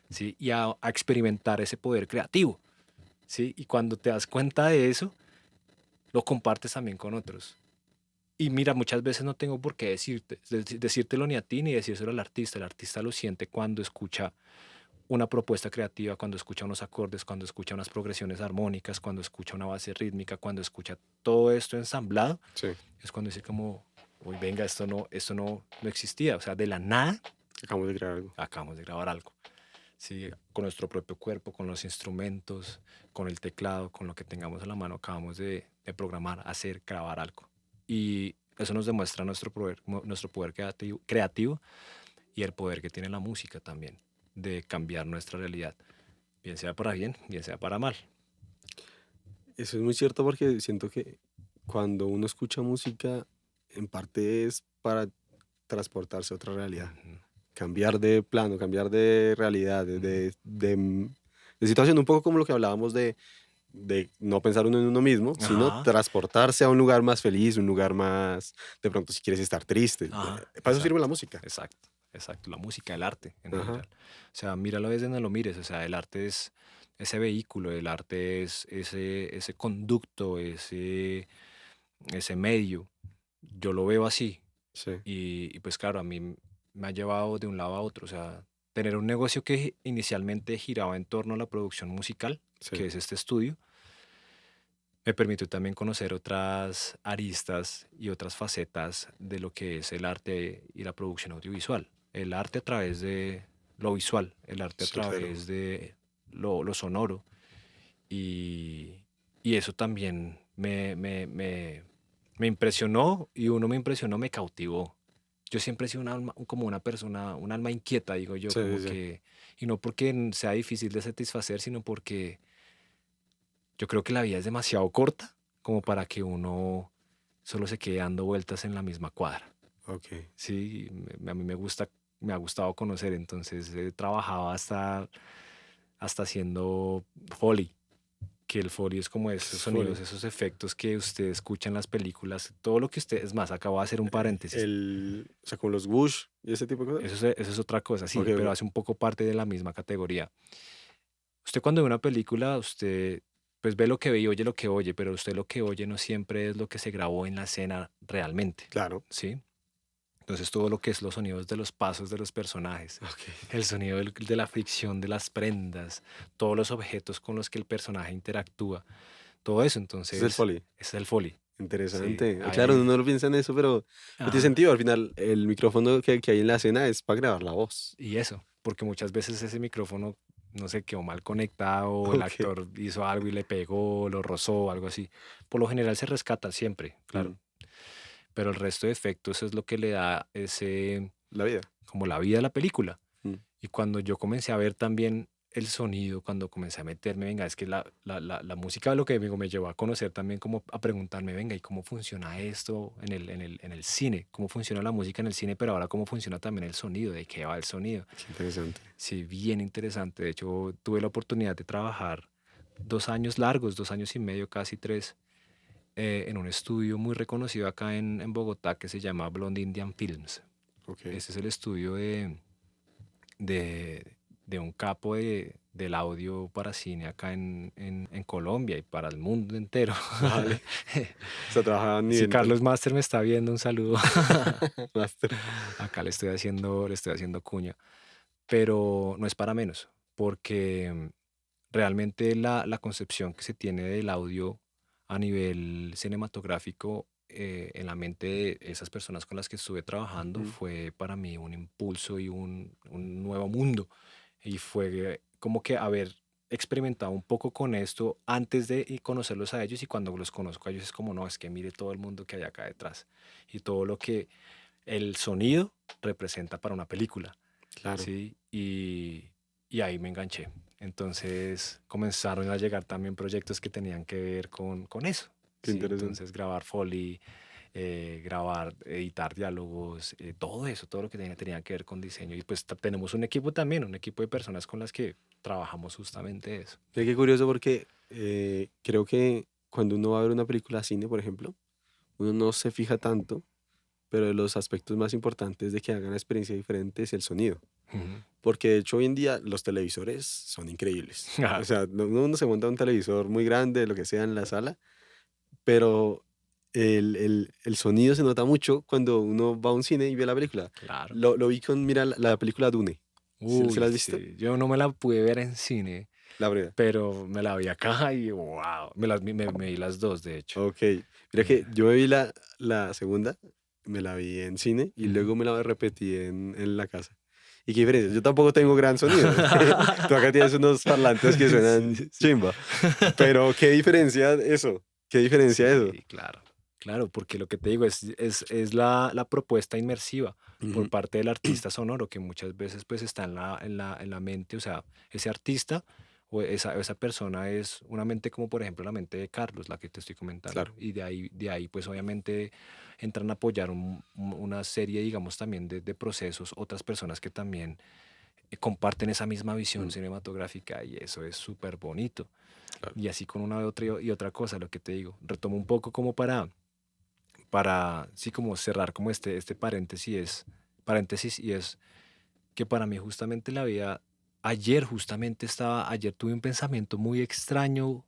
¿sí? Y a experimentar ese poder creativo, ¿sí? Y cuando te das cuenta de eso, lo compartes también con otros. Y mira, muchas veces no tengo por qué decírtelo ni a ti ni decírselo al artista. El artista lo siente cuando escucha una propuesta creativa, cuando escucha unos acordes, cuando escucha unas progresiones armónicas, cuando escucha una base rítmica, cuando escucha todo esto ensamblado,
Sí,
es cuando dice como, uy, venga, no existía. O sea, de la nada
acabamos de crear algo.
acabamos de grabar algo. Sí, con nuestro propio cuerpo, con los instrumentos, con el teclado, con lo que tengamos a la mano, acabamos de programar, hacer, grabar algo. Y eso nos demuestra nuestro poder creativo y el poder que tiene la música también de cambiar nuestra realidad, bien sea para bien, bien sea para mal.
Eso es muy cierto porque siento que cuando uno escucha música, en parte es para transportarse a otra realidad,
Ujú,
cambiar de plano, cambiar de realidad,
ujú.
de situación, un poco como lo que hablábamos de no pensar uno en uno mismo, sino
Ajá,
transportarse a un lugar más feliz, un lugar más, de pronto si quieres estar triste.
ajá,
Para eso sirve la
exacto,
música.
exacto, exacto. La música, el arte en
Ajá,
general. O sea, míralo desde donde lo mires. O sea, el arte es ese vehículo, el arte es ese conducto, ese medio. Yo lo veo así.
sí,
Y pues claro, a mí me ha llevado de un lado a otro. O sea, tener un negocio que inicialmente giraba en torno a la producción musical,
sí,
que es este estudio, me permitió también conocer otras aristas y otras facetas de lo que es el arte y la producción audiovisual. El arte a través de lo visual, el arte a
sí, claro.
través de lo sonoro. Y, y eso también me impresionó y uno me impresionó, me cautivó. Yo siempre he sido como una persona, un alma inquieta, digo yo,
Sí,
como
sí, sí.
que, y no porque sea difícil de satisfacer, sino porque yo creo que la vida es demasiado corta como para que uno solo se quede dando vueltas en la misma cuadra.
Ok.
Sí, a mí me ha gustado conocer, entonces he trabajado hasta haciendo Foley, que el Foley es como
¿Qué
esos
es
sonidos,
Foley?
esos efectos que usted escucha en las películas, todo lo que usted, es más, acabo de hacer un paréntesis,
O sea, como los Bush y ese tipo de cosas.
eso es otra cosa,
Ok,
sí, pero
ok.
hace un poco parte de la misma categoría. Usted cuando ve una película, usted pues ve lo que ve y oye lo que oye, pero usted lo que oye no siempre es lo que se grabó en la escena realmente,
Claro.
¿sí? Entonces todo lo que es los sonidos de los pasos de los personajes,
Ok.
el sonido de la fricción de las prendas, todos los objetos con los que el personaje interactúa, todo eso,
Ese es el
entonces,
Foley.
ese es el Foley. Sí,
Interesante. Claro, uno
ahí,
no lo piensa en eso, pero tiene
ajá,
sentido. Al final, el micrófono que hay en la escena es para grabar la voz.
y eso, porque muchas veces ese micrófono, no sé, quedó mal conectado, el
Ok.
actor hizo algo y le pegó, lo rozó, algo así. Por lo general se rescata siempre, claro,
Mm,
pero el resto de efectos es lo que le da ese,
la vida.
como la vida a la película.
Mm,
Y cuando yo comencé a ver también el sonido, cuando comencé a meterme, venga, es que la música lo que me llevó a conocer también, como a preguntarme, venga, ¿y cómo funciona esto en el cine? ¿Cómo funciona la música en el cine? Pero ahora, ¿cómo funciona también el sonido? ¿De qué va el sonido?
Qué interesante.
Sí, bien interesante. De hecho, tuve la oportunidad de trabajar 2 años largos, 2 años y medio, casi 3, en un estudio muy reconocido acá en Bogotá que se llama Blonde Indian Films.
Ok.
Ese es el estudio de, de un capo del audio para cine acá en Colombia y para el mundo entero.
Vale. O sea, trabajaba a
Si
nivel
Carlos Master me está viendo, un saludo.
máster.
Acá le estoy haciendo cuña. Pero no es para menos, porque realmente la concepción que se tiene del audio a nivel cinematográfico, en la mente de esas personas con las que estuve trabajando,
Ujú.
fue para mí un impulso y un nuevo mundo. Y fue como que haber experimentado un poco con esto antes de conocerlos a ellos, y cuando los conozco a ellos es como, no, es que mire todo el mundo que hay acá detrás y todo lo que el sonido representa para una película.
Claro.
¿Sí? Y ahí me enganché. Entonces comenzaron a llegar también proyectos que tenían que ver con eso.
Qué
¿Sí?
interesante.
Entonces grabar Foley, grabar, editar diálogos, todo eso, todo lo que tenía que ver con diseño. Y pues tenemos un equipo también, un equipo de personas con las que trabajamos justamente eso.
Mira qué curioso porque creo que cuando uno va a ver una película a cine, por ejemplo, uno no se fija tanto, pero de los aspectos más importantes de que hagan la experiencia diferente es el sonido.
Ujú.
Porque de hecho hoy en día los televisores son increíbles. O
Ah,
sea, uno se monta un televisor muy grande, lo que sea en la sala, pero el sonido se nota mucho cuando uno va a un cine y ve la película.
claro.
Lo vi con, mira, la película Dune. ¿Se la
Uy,
has visto?
sí. Yo no me la pude ver en cine,
La primera.
pero me la vi acá y wow. Me vi las dos, de hecho.
Ok. Mira que yo me vi la segunda, me la vi en cine y
Ujú.
luego me la repetí en la casa. ¿Y qué diferencia? Yo tampoco tengo gran sonido. Tú acá tienes unos parlantes que
Sí,
suenan
sí.
chimba. Pero ¿qué diferencia eso? ¿Qué diferencia eso?
Sí, claro, claro, porque lo que te digo es la propuesta inmersiva por
Ujú.
parte del artista sonoro, que muchas veces pues está en la mente. O sea, ese artista o esa persona es una mente como por ejemplo la mente de Carlos, la que te estoy comentando,
Claro,
y de ahí pues obviamente entran a apoyar una serie, digamos, también de procesos, otras personas que también comparten esa misma visión
mm,
cinematográfica, y eso es súper bonito.
claro.
Y así con una y otra cosa, lo que te digo, retomo un poco como para sí, como cerrar como este paréntesis, y es que para mí justamente la vida, ayer tuve un pensamiento muy extraño,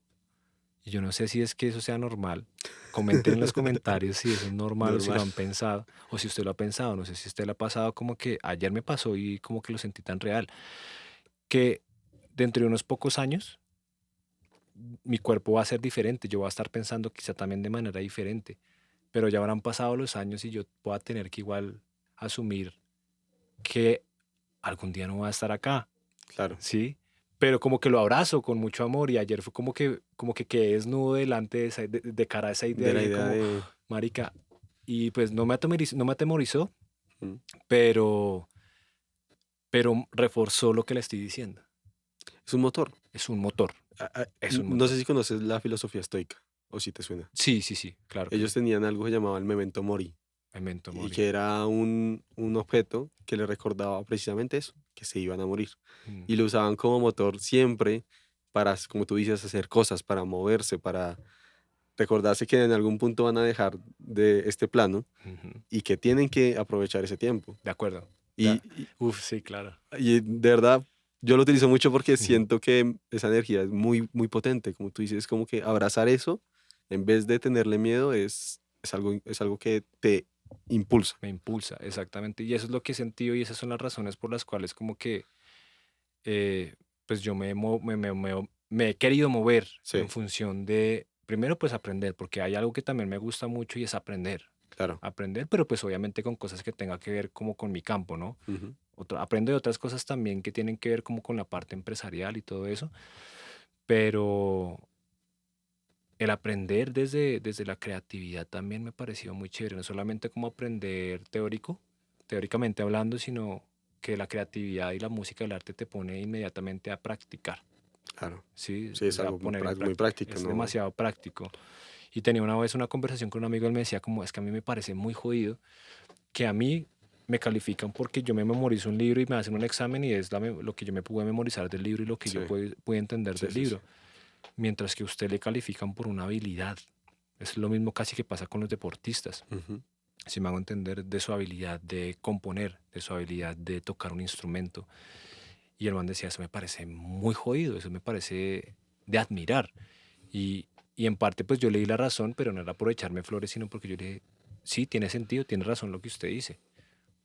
y yo no sé si es que eso sea normal. Comenten en los comentarios si eso es normal o si lo
Normal.
han pensado o si usted lo ha pensado. No sé si usted lo ha pasado, como que ayer me pasó y como que lo sentí tan real, que dentro de unos pocos años mi cuerpo va a ser diferente, yo voy a estar pensando quizá también de manera diferente, pero ya habrán pasado los años y yo voy a tener que igual asumir que algún día no voy a estar acá,
Claro.
¿sí? Pero como que lo abrazo con mucho amor, y ayer fue como que quedé desnudo delante de cara a esa idea,
De
y
la
dije
idea
como,
de...
marica, y pues no me atemorizó,
mm,
pero, pero reforzó lo que le estoy diciendo.
Es un motor.
Es un motor, es un
No sé
motor.
si conoces la filosofía estoica o si te suena.
Sí, sí, sí, claro que
Ellos
sí.
tenían algo que llamaban memento mori
Memento
y
mori.
que era un objeto que le recordaba precisamente eso, que se iban a morir.
Mm.
Y lo usaban como motor siempre para, como tú dices, hacer cosas, para moverse, para recordarse que en algún punto van a dejar de este plano
Ujú.
y que tienen que aprovechar ese tiempo.
De acuerdo.
Y,
Uf, sí, claro.
y de verdad, yo lo utilizo mucho porque
Ujú.
siento que esa energía es muy, muy potente. Como tú dices, es como que abrazar eso en vez de tenerle miedo es algo que te impulsa.
Me impulsa, exactamente. Y eso es lo que he sentido, y esas son las razones por las cuales como que pues yo me he querido mover en
Sí,
función de, primero pues aprender, porque hay algo que también me gusta mucho y es aprender.
claro.
Aprender, pero pues obviamente con cosas que tenga que ver como con mi campo, ¿no?
Ujú.
Aprendo de otras cosas también que tienen que ver como con la parte empresarial y todo eso, pero el aprender desde la creatividad también me pareció muy chévere, no solamente como aprender teóricamente hablando, sino que la creatividad y la música, el arte te pone inmediatamente a practicar,
Claro.
¿sí?
Sí, es
A
algo muy,
poner en
muy
práctica.
práctico,
Es
¿no?
demasiado práctico. Y tenía una vez una conversación con un amigo, él me decía como, es que a mí me parece muy jodido que a mí me califican porque yo me memorizo un libro y me hacen un examen y es lo que yo me pude memorizar del libro y lo que
Sí,
yo pude entender
sí,
del
sí, sí.
libro, mientras que a usted le califican por una habilidad. Es lo mismo casi que pasa con los deportistas,
Ujú.
si me hago entender, de su habilidad de componer, de su habilidad de tocar un instrumento. Y el man decía, eso me parece muy jodido, eso me parece de admirar. Y en parte pues yo le di la razón, pero no era por echarme flores, sino porque yo le dije, sí, tiene sentido, tiene razón lo que usted dice,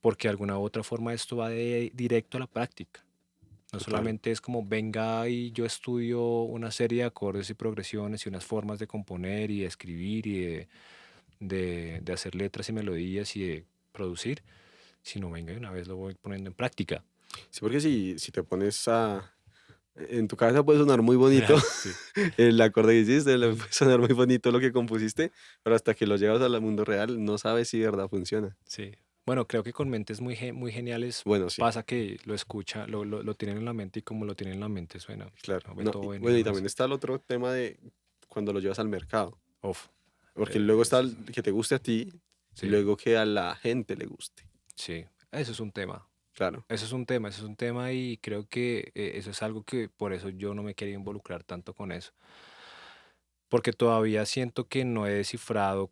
porque de alguna u otra forma esto va directo a la práctica. No
Total.
solamente es como venga y yo estudio una serie de acordes y progresiones y unas formas de componer y de escribir y de hacer letras y melodías y de producir, sino venga y una vez lo voy poniendo en práctica.
Sí, porque si te pones a... En tu cabeza puede sonar muy bonito
Sí,
el acorde que hiciste, le puede sonar muy bonito lo que compusiste, pero hasta que lo llevas al mundo real no sabes si de verdad funciona.
sí. Bueno, creo que con mentes muy geniales
Bueno, sí,
pasa que lo escucha, lo tienen en la mente y como lo tienen en la mente suena
claro.
a
No, y,
Beethoven y
bueno, y
demás.
también está el otro tema de cuando lo llevas al mercado,
Uf,
porque luego está
es-
el que te guste a ti y
sí,
luego que a la gente le guste.
sí, eso es un tema.
Claro,
Eso es un tema, eso es un tema y creo que eso es algo que por eso yo no me quería involucrar tanto con eso. Porque todavía siento que no he descifrado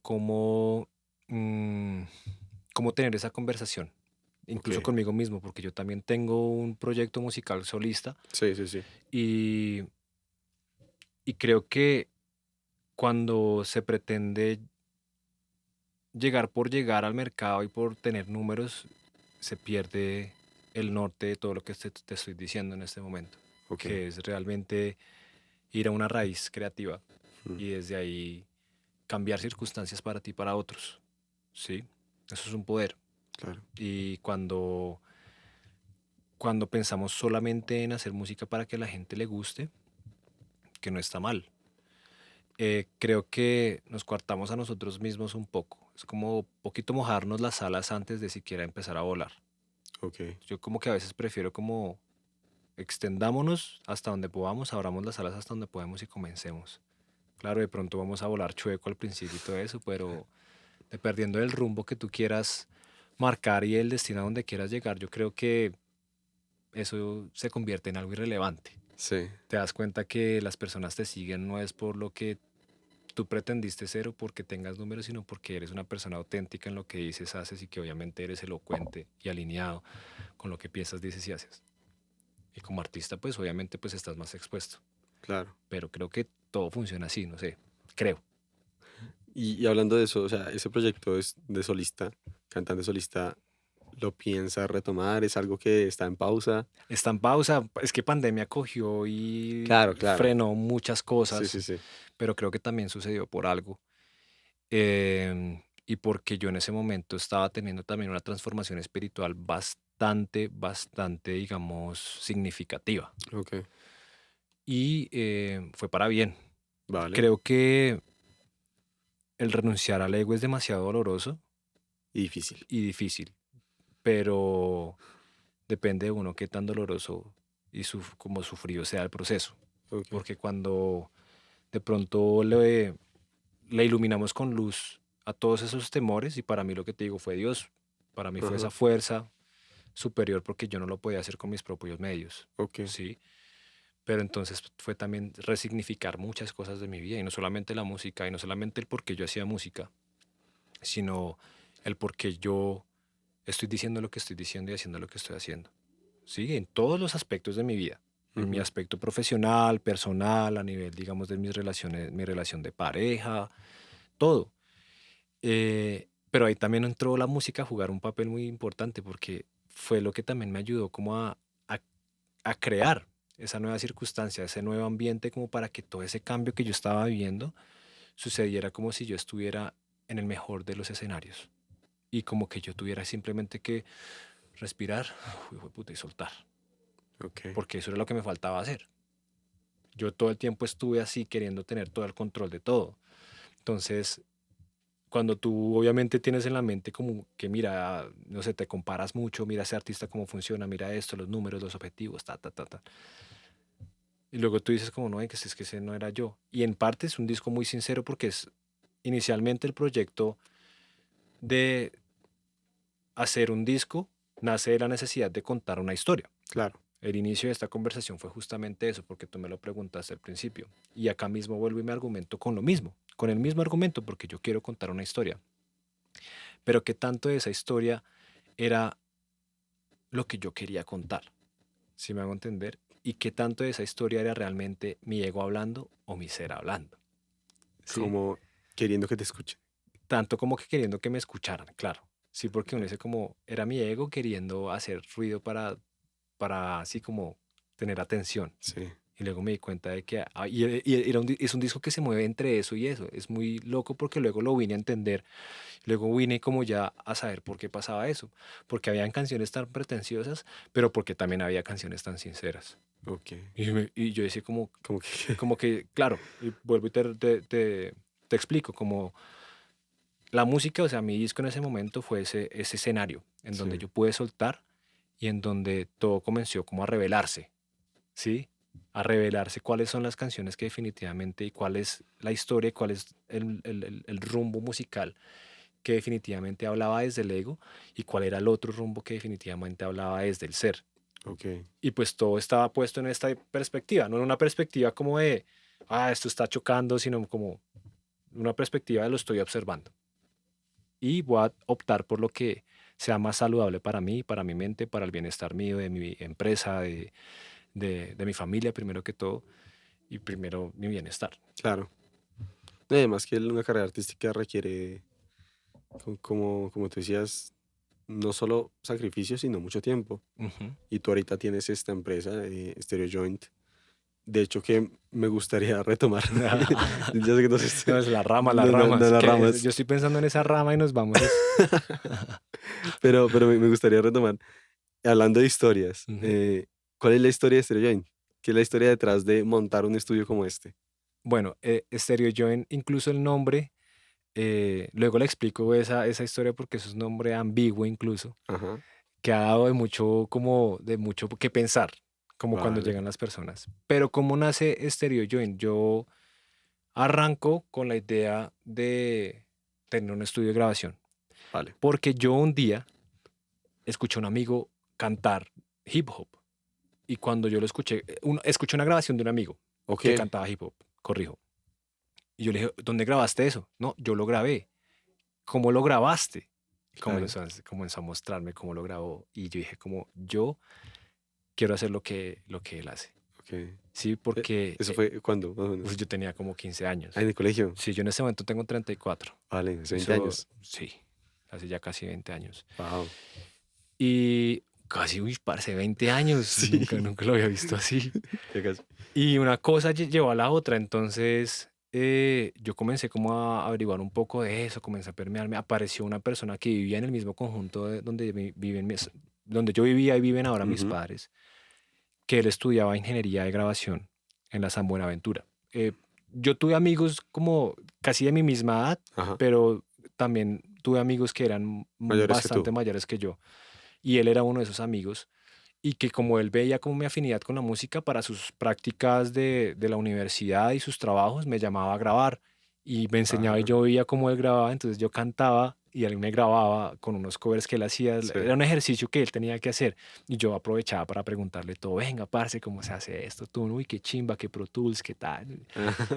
mm, cómo tener esa conversación, incluso
ok.
conmigo mismo, porque yo también tengo un proyecto musical solista
Sí, sí, sí.
y, y creo que cuando se pretende llegar por llegar al mercado y por tener números, se pierde el norte de todo lo que te estoy diciendo en este momento,
Ok.
que es realmente ir a una raíz creativa
Mm,
y desde ahí cambiar circunstancias para ti y para otros. ¿Sí? Eso es un poder.
claro,
Y cuando pensamos solamente en hacer música para que a la gente le guste, que no está mal, creo que nos coartamos a nosotros mismos un poco. Es como poquito mojarnos las alas antes de siquiera empezar a volar.
ok.
Yo como que a veces prefiero como extendámonos hasta donde podamos, abramos las alas hasta donde podemos y comencemos. Claro, de pronto vamos a volar chueco al principio y todo eso, pero dependiendo del rumbo que tú quieras marcar y el destino a donde quieras llegar, yo creo que eso se convierte en algo irrelevante.
Sí,
Te das cuenta que las personas te siguen no es por lo que tú pretendiste ser o porque tengas números, sino porque eres una persona auténtica en lo que dices, haces y que obviamente eres elocuente y alineado con lo que piensas, dices y haces. Y como artista, pues obviamente pues estás más expuesto.
claro.
Pero creo que todo funciona así, no sé, creo.
Y hablando de eso, o sea, ese proyecto es de solista, cantante solista, ¿lo piensa retomar? ¿Es algo que está en pausa?
Está en pausa, es que pandemia cogió y
Claro, claro.
frenó muchas
Sí, sí,
cosas,
sí.
pero creo que también sucedió por algo. Y porque yo en ese momento estaba teniendo también una transformación espiritual bastante, digamos, significativa.
Ok,
Y fue para bien.
vale.
Creo que el renunciar al ego es demasiado doloroso
Y difícil.
y difícil, pero depende de uno qué tan doloroso y como sufrido sea el proceso.
Ok.
Porque cuando de pronto le iluminamos con luz a todos esos temores, y para mí lo que te digo fue Dios, para mí fue esa
Ajá.
fuerza superior porque yo no lo podía hacer con mis propios medios,
Ok,
¿sí? Pero entonces fue también resignificar muchas cosas de mi vida, y no solamente la música, y no solamente el por qué yo hacía música, sino el por qué yo estoy diciendo lo que estoy diciendo y haciendo lo que estoy haciendo. Sí, en todos los aspectos de mi vida, en mi
ujú,
aspecto profesional, personal, a nivel, digamos, de mis relaciones, mi relación de pareja, todo. Pero ahí también entró la música a jugar un papel muy importante porque fue lo que también me ayudó como a, a crear esa nueva circunstancia, ese nuevo ambiente, como para que todo ese cambio que yo estaba viviendo sucediera como si yo estuviera en el mejor de los escenarios y como que yo tuviera simplemente que respirar, uy, puta, y soltar,
ok.
porque eso era lo que me faltaba hacer. Yo todo el tiempo estuve así queriendo tener todo el control de todo. Entonces, cuando tú obviamente tienes en la mente como que mira, no sé, te comparas mucho, mira ese artista cómo funciona, mira esto, los números, los objetivos, ta, ta, ta, ta. Y luego tú dices como, no, es que ese no era yo. Y en parte es un disco muy sincero porque es inicialmente el proyecto de hacer un disco nace de la necesidad de contar una historia.
Claro,
El inicio de esta conversación fue justamente eso, porque tú me lo preguntaste al principio. Y acá mismo vuelvo y me argumento con lo mismo, con el mismo argumento, porque yo quiero contar una historia. Pero qué tanto de esa historia era lo que yo quería contar, si me hago entender, y qué tanto de esa historia era realmente mi ego hablando o mi ser hablando, ¿sí?
como queriendo que te escuchen.
Tanto como que queriendo que me escucharan, claro. Sí, porque uno dice como, era mi ego queriendo hacer ruido para así como tener atención.
Sí,
Y luego me di cuenta de que es un disco que se mueve entre eso y eso. Es muy loco porque luego lo vine a entender. Luego vine como ya a saber por qué pasaba eso. Porque habían canciones tan pretenciosas, pero porque también había canciones tan sinceras.
ok.
Y yo decía como,
Como que,
como que, claro, y vuelvo y te explico, como la música, o sea, mi disco en ese momento fue ese escenario en donde
sí,
yo pude soltar y en donde todo comenzó como a revelarse, ¿sí? A revelarse cuáles son las canciones que definitivamente y cuál es la historia y cuál es el rumbo musical que definitivamente hablaba desde el ego y cuál era el otro rumbo que definitivamente hablaba desde el ser.
ok,
Y pues todo estaba puesto en esta perspectiva, no en una perspectiva como de, esto está chocando, sino como una perspectiva de lo estoy observando. Y voy a optar por lo que sea más saludable para mí, para mi mente, para el bienestar mío, de mi empresa, de mi familia, primero que todo, y primero mi bienestar.
claro. No, y además que una carrera artística requiere, como tú decías, no solo sacrificio, sino mucho tiempo.
Ujú.
Y tú ahorita tienes esta empresa, Stereo Joint. De hecho, que me gustaría retomar. Ya sé que no sé,
No, es la rama, las
no, no, no
ramas.
las
Que
ramas,
yo estoy pensando en esa rama y nos vamos.
pero me gustaría retomar. Hablando de historias,
Ujú.
¿cuál es la historia de Stereo Joint? ¿Qué es la historia detrás de montar un estudio como este?
Bueno, Stereo Joint, incluso el nombre, luego le explico esa historia porque eso es un nombre ambiguo incluso,
Ajá,
que ha dado de mucho que pensar, como cuando
vale,
llegan las personas. Pero ¿cómo nace Stereo Joint? Yo arranco con la idea de tener un estudio de grabación,
vale.
porque yo un día escuché a un amigo cantar hip hop y cuando yo lo escuché, escuché una grabación de un amigo
Ok,
que cantaba hip hop, corrijo. Y yo le dije, ¿dónde grabaste eso? No, yo lo grabé. ¿Cómo lo grabaste? Y
claro,
comenzó a mostrarme cómo lo grabó. Y yo dije, como, yo quiero hacer lo que él hace.
ok.
Sí, porque
¿Eso fue cuándo, más o menos?
yo tenía como 15
Ah,
años.
en el colegio.
Sí, yo en ese momento tengo 34.
Vale, hace 20
Eso,
años.
sí, hace ya casi 20 años.
Wow.
Y casi, uy, parce, 20 años.
Sí,
Nunca lo había visto así.
ya casi.
Y una cosa llevó a la otra, entonces yo comencé como a averiguar un poco de eso, comencé a permearme, apareció una persona que vivía en el mismo conjunto donde donde yo vivía y viven ahora mis
Ujú,
padres, que él estudiaba ingeniería de grabación en la San Buenaventura. Yo tuve amigos como casi de mi misma edad,
ajá.
pero también tuve amigos que eran
Mayores que
bastante
tú.
mayores que yo, y él era uno de esos amigos y que como él veía como mi afinidad con la música para sus prácticas de la universidad y sus trabajos, me llamaba a grabar y me enseñaba y
Ah,
yo veía cómo él grababa, entonces yo cantaba y él me grababa con unos covers que él hacía,
sí.
era un ejercicio que él tenía que hacer y yo aprovechaba para preguntarle todo, venga, parce, ¿cómo se hace esto? Tú, uy, qué chimba, qué Pro Tools, qué tal.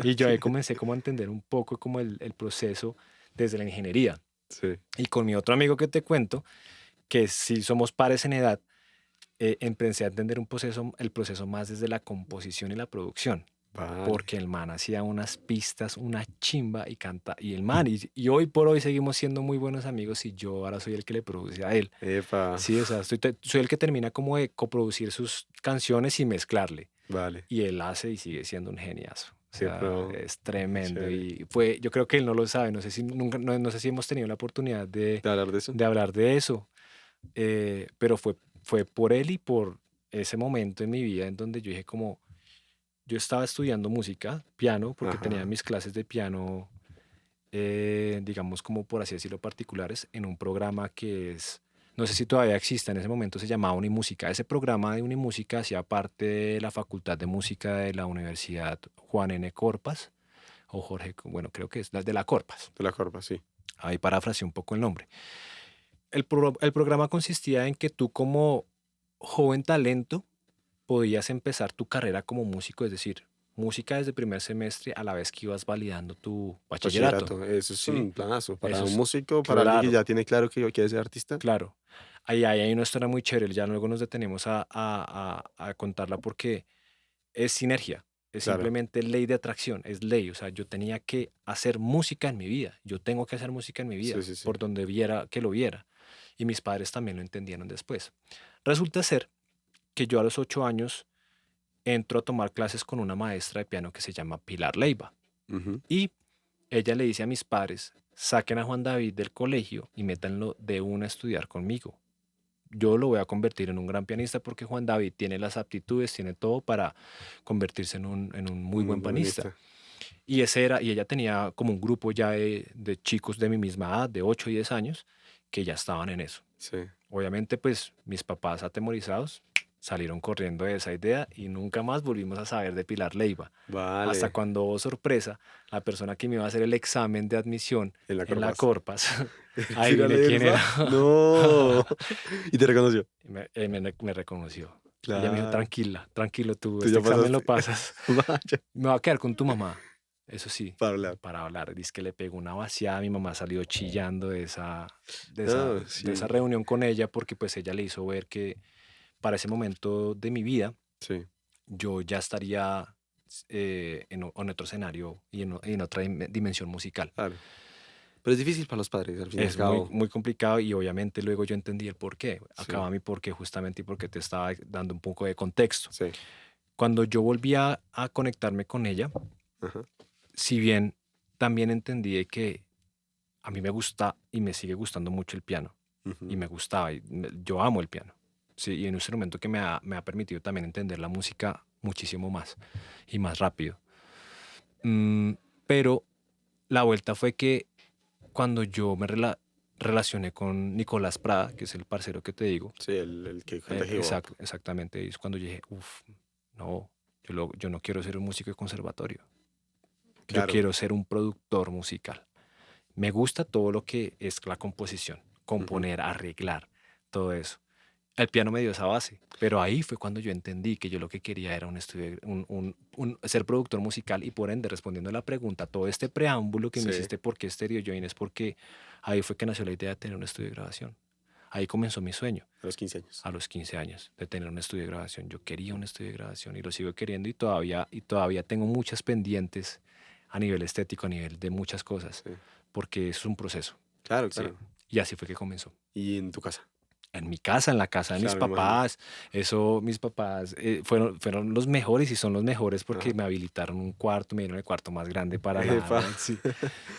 Y yo ahí
Sí,
comencé como a entender un poco como el proceso desde la ingeniería.
sí.
Y con mi otro amigo que te cuento, que sí somos pares en edad, empecé a entender el proceso más desde la composición y la producción,
Vale.
porque el man hacía unas pistas, una chimba y canta, y el man, y hoy por hoy seguimos siendo muy buenos amigos y yo ahora soy el que le produce a él.
Epa.
Sí, o sea, soy el que termina como de coproducir sus canciones y mezclarle,
Vale.
y él hace y sigue siendo un geniazo. O
Qué
sea,
pro.
es
Qué
tremendo
chévere.
y yo creo que él no lo sabe, no sé si nunca, no sé si hemos tenido la oportunidad
¿De hablar de eso?
de hablar de eso, pero fue por él y por ese momento en mi vida en donde yo dije como, yo estaba estudiando música, piano, porque tenía
Ajá.
mis clases de piano digamos como por así decirlo, particulares en un programa que es, no sé si todavía existe, en ese momento se llamaba Unimúsica. Ese programa de Unimúsica hacía parte de la Facultad de Música de la Universidad Juan N. Corpas, o Jorge, bueno, creo que es la de la Corpas.
De la Corpa, sí.
Ahí parafraseé un poco el nombre. El programa consistía en que tú como joven talento podías empezar tu carrera como músico, es decir, música desde primer semestre a la vez que ibas validando tu bachillerato.
Bachillerato, eso es
¿Sí?
un planazo. Para
Eso
un
es
músico, para alguien que
claro,
ya tiene claro que quiere ser artista.
claro. Ahí hay una historia muy chévere, ya luego nos detenemos a contarla porque es sinergia, es
Claro,
simplemente ley de atracción, es ley. O sea, yo tenía que hacer música en mi vida, yo tengo que hacer música en mi
sí,
vida,
sí, sí.
por donde viera que lo viera. Y mis padres también lo entendieron después. Resulta ser que yo a los 8 años entro a tomar clases con una maestra de piano que se llama Pilar Leiva.
Ujú.
Y ella le dice a mis padres, saquen a Juan David del colegio y métanlo de una a estudiar conmigo. Yo lo voy a convertir en un gran pianista porque Juan David tiene las aptitudes, tiene todo para convertirse en un muy
Muy
buen pianista.
buenista.
Y ese era, y ella tenía como un grupo ya de chicos de mi misma edad, de 8 y 10 años, que ya estaban en eso.
Sí.
Obviamente, pues mis papás atemorizados salieron corriendo de esa idea y nunca más volvimos a saber de Pilar Leiva. Hasta
Vale.
cuando, oh, sorpresa, la persona que me iba a hacer el examen de admisión
En la
en la
Corpas.
Corpas,
Tírale
adivine quién
Elsa.
era.
No. Y te reconoció.
Me reconoció. Ella me dijo,
Claro.
tranquila, tranquilo, tú
Tú
este
ya
examen lo
pasaste.
pasas.
Vaya.
Me va a quedar con tu mamá. Eso sí,
Para hablar.
para hablar. Dice que le pegó una vaciada. Mi mamá salió chillando de esa, de esa,
No,
de esa
sí.
reunión con ella porque pues ella le hizo ver que para ese momento de mi vida
Sí.
yo ya estaría en otro escenario y en otra dimensión musical.
Claro. Pero es difícil para los padres, al fin y al
Es muy,
cabo.
muy complicado y obviamente luego yo entendí el porqué.
Sí.
Acaba mi porqué justamente y porque te estaba dando un poco de contexto.
Sí.
Cuando yo volví a conectarme con ella,
Ajá.
si bien también entendí de que a mí me gusta y me sigue gustando mucho el piano y
Ujú.
me gustaba, yo amo el piano. Sí, y es un instrumento que me ha permitido también entender la música muchísimo más y más rápido. Mm, pero la vuelta fue que cuando yo me relacioné con Nicolás Prada, que es el parcero que te digo,
Sí, el que canta hip hop.
exactamente, y es cuando yo dije, uff, no, yo no quiero ser un músico de conservatorio, yo
Claro.
quiero ser un productor musical. Me gusta todo lo que es la composición,
Ujú.
componer, arreglar, todo eso. El piano me dio esa base, pero ahí fue cuando yo entendí que yo lo que quería era un estudio, ser productor musical y por ende, respondiendo a la pregunta, todo este preámbulo que me
Sí.
hiciste, ¿por qué Stereo Join? Es porque ahí fue que nació la idea de tener un estudio de grabación. Ahí comenzó mi sueño
A los 15 años.
a los 15 años de tener un estudio de grabación. Yo quería un estudio de grabación y lo sigo queriendo y todavía tengo muchas pendientes a nivel estético, a nivel de muchas cosas,
Sí.
porque es un proceso,
Claro,
¿sí?
claro.
Y así fue que comenzó.
Y en tu casa.
En mi casa, en la casa de mis
Claro, me imagino.
papás, eso, mis papás fueron los mejores y son los mejores porque
Ajá.
me habilitaron un cuarto, me dieron el cuarto más grande para la,
Epa.
sí,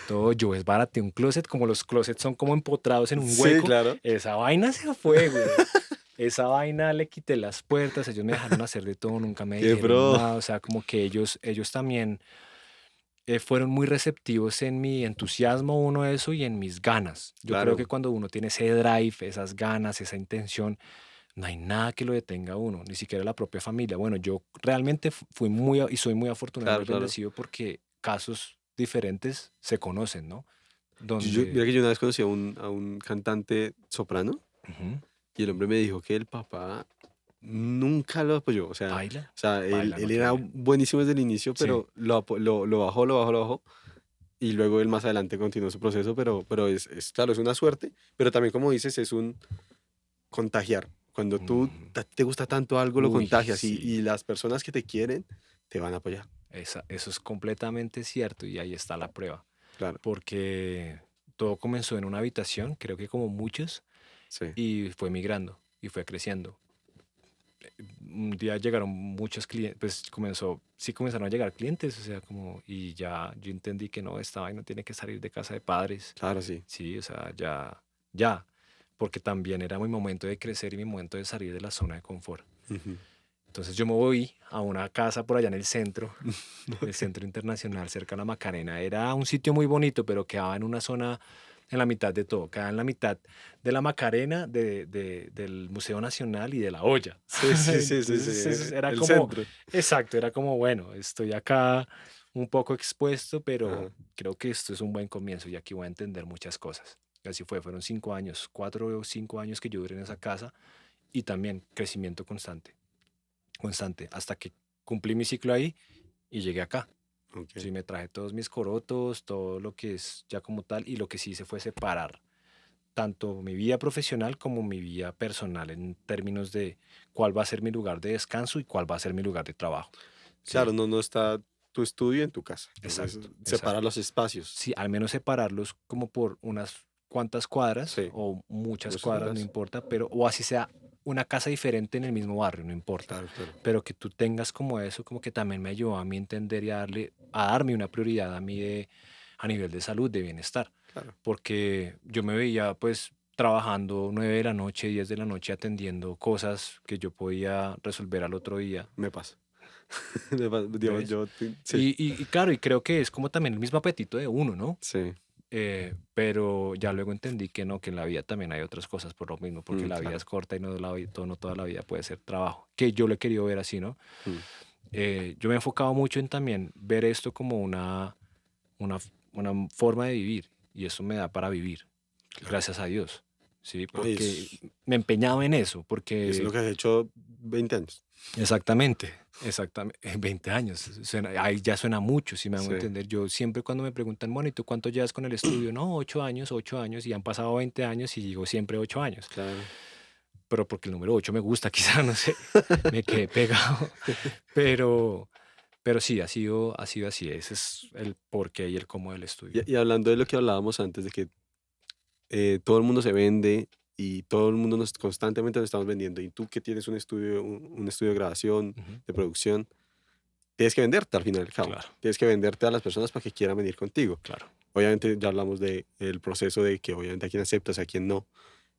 todo. Yo es barato, un closet, como los closets son como empotrados en un
Sí,
hueco,
claro.
esa vaina se fue, güey. Esa vaina le quité las puertas, ellos me dejaron hacer de todo, nunca me
Qué
dijeron
pro.
nada, o sea, como que ellos también fueron muy receptivos en mi entusiasmo, uno eso, y en mis ganas. Yo creo que
Claro.
cuando uno tiene ese drive, esas ganas, esa intención, no hay nada que lo detenga a uno, ni siquiera la propia familia. Bueno, yo realmente fui y soy muy afortunado y
Claro,
muy
claro.
bendecido porque casos diferentes se conocen, ¿no?
Mira
Donde...
que yo una vez conocí a un cantante soprano
Ujú,
y el hombre me dijo que el papá nunca lo apoyó.
baila,
O sea,
baila, no
él era
quiere.
buenísimo desde el inicio,
Sí.
pero lo bajó, lo bajó, lo bajó. Y luego él más adelante continuó su proceso, pero claro, es una suerte. Pero también, como dices, es un contagiar. Cuando
Mm,
te gusta tanto algo, lo
uy,
contagias
sí.
y las personas que te quieren te van a apoyar.
Eso es completamente cierto y ahí está la prueba.
Claro,
Porque todo comenzó en una habitación, creo que como muchos,
sí.
y fue migrando y fue creciendo. Un día llegaron muchos clientes, pues sí comenzaron a llegar clientes, o sea, como, y ya yo entendí que no, esta vaina tiene que salir de casa de padres,
Claro, sí.
sí, o sea, ya, porque también era mi momento de crecer y mi momento de salir de la zona de confort.
Ujú.
Entonces yo me voy a una casa por allá en el centro internacional, cerca de la Macarena. Era un sitio muy bonito, pero quedaba en una zona en la mitad de todo. Quedaba en la mitad de la Macarena, del Museo Nacional y de La Olla.
Sí, sí, sí, sí, sí,
Entonces era
el
como,
centro.
exacto, era como, bueno, estoy acá un poco expuesto, pero
Ajá.
creo que esto es un buen comienzo y aquí voy a entender muchas cosas. Y así fue, fueron 5 años, 4 o 5 años que yo duré en esa casa y también crecimiento constante, hasta que cumplí mi ciclo ahí y llegué acá.
Ok.
Sí, me traje todos mis corotos, todo lo que es ya como tal, y lo que sí hice fue separar tanto mi vida profesional como mi vida personal en términos de cuál va a ser mi lugar de descanso y cuál va a ser mi lugar de trabajo.
Claro,
Sí,
no está tu estudio en tu casa. Entonces,
exacto,
separa
exacto.
los espacios.
Sí, al menos separarlos como por unas cuantas cuadras
Sí,
o muchas
muchas
cuadras, no
cuadras.
importa, pero o así sea una casa diferente en el mismo barrio, no importa,
Claro, claro,
pero que tú tengas como eso, como que también me ayudó a mí a entender y a darme una prioridad a mí a nivel de salud, de bienestar,
claro.
porque yo me veía pues trabajando 9 de la noche, 10 de la noche atendiendo cosas que yo podía resolver al otro día,
Me pasa. Digamos,
¿ves?
sí,
Y claro, y creo que es como también el mismo apetito de uno, ¿no?
sí,
Pero ya luego entendí que no, que en la vida también hay otras cosas por lo mismo, porque la vida
claro.
es corta y no toda la vida puede ser trabajo, que yo lo he querido ver así, ¿no?
Mm,
Yo me he enfocado mucho en también ver esto como una forma de vivir, y eso me da para vivir,
claro.
gracias a Dios, ¿sí?
No,
Porque me he empeñado en eso,
y eso es lo
porque
que has hecho 20 años.
exactamente, exactamente, 20 años, ahí ya suena mucho, si me hago
Sí,
entender. Yo siempre cuando me preguntan, bueno, ¿y tú cuánto llevas con el estudio? No, 8 años, y han pasado 20 años y digo siempre 8 años.
claro.
Pero porque el número 8 me gusta, quizá, no sé, me quedé pegado. Pero, pero sí, ha sido así. Ese es el porqué y el cómo del estudio.
Y hablando de lo que hablábamos antes, de que todo el mundo se vende y todo el mundo constantemente nos estamos vendiendo, y tú que tienes un estudio de grabación,
Ujú.
de producción, tienes que venderte al fin y al cabo.
Claro,
Tienes que venderte a las personas para que quieran venir contigo.
claro.
Obviamente ya hablamos del proceso de que obviamente a quién aceptas, a quién no.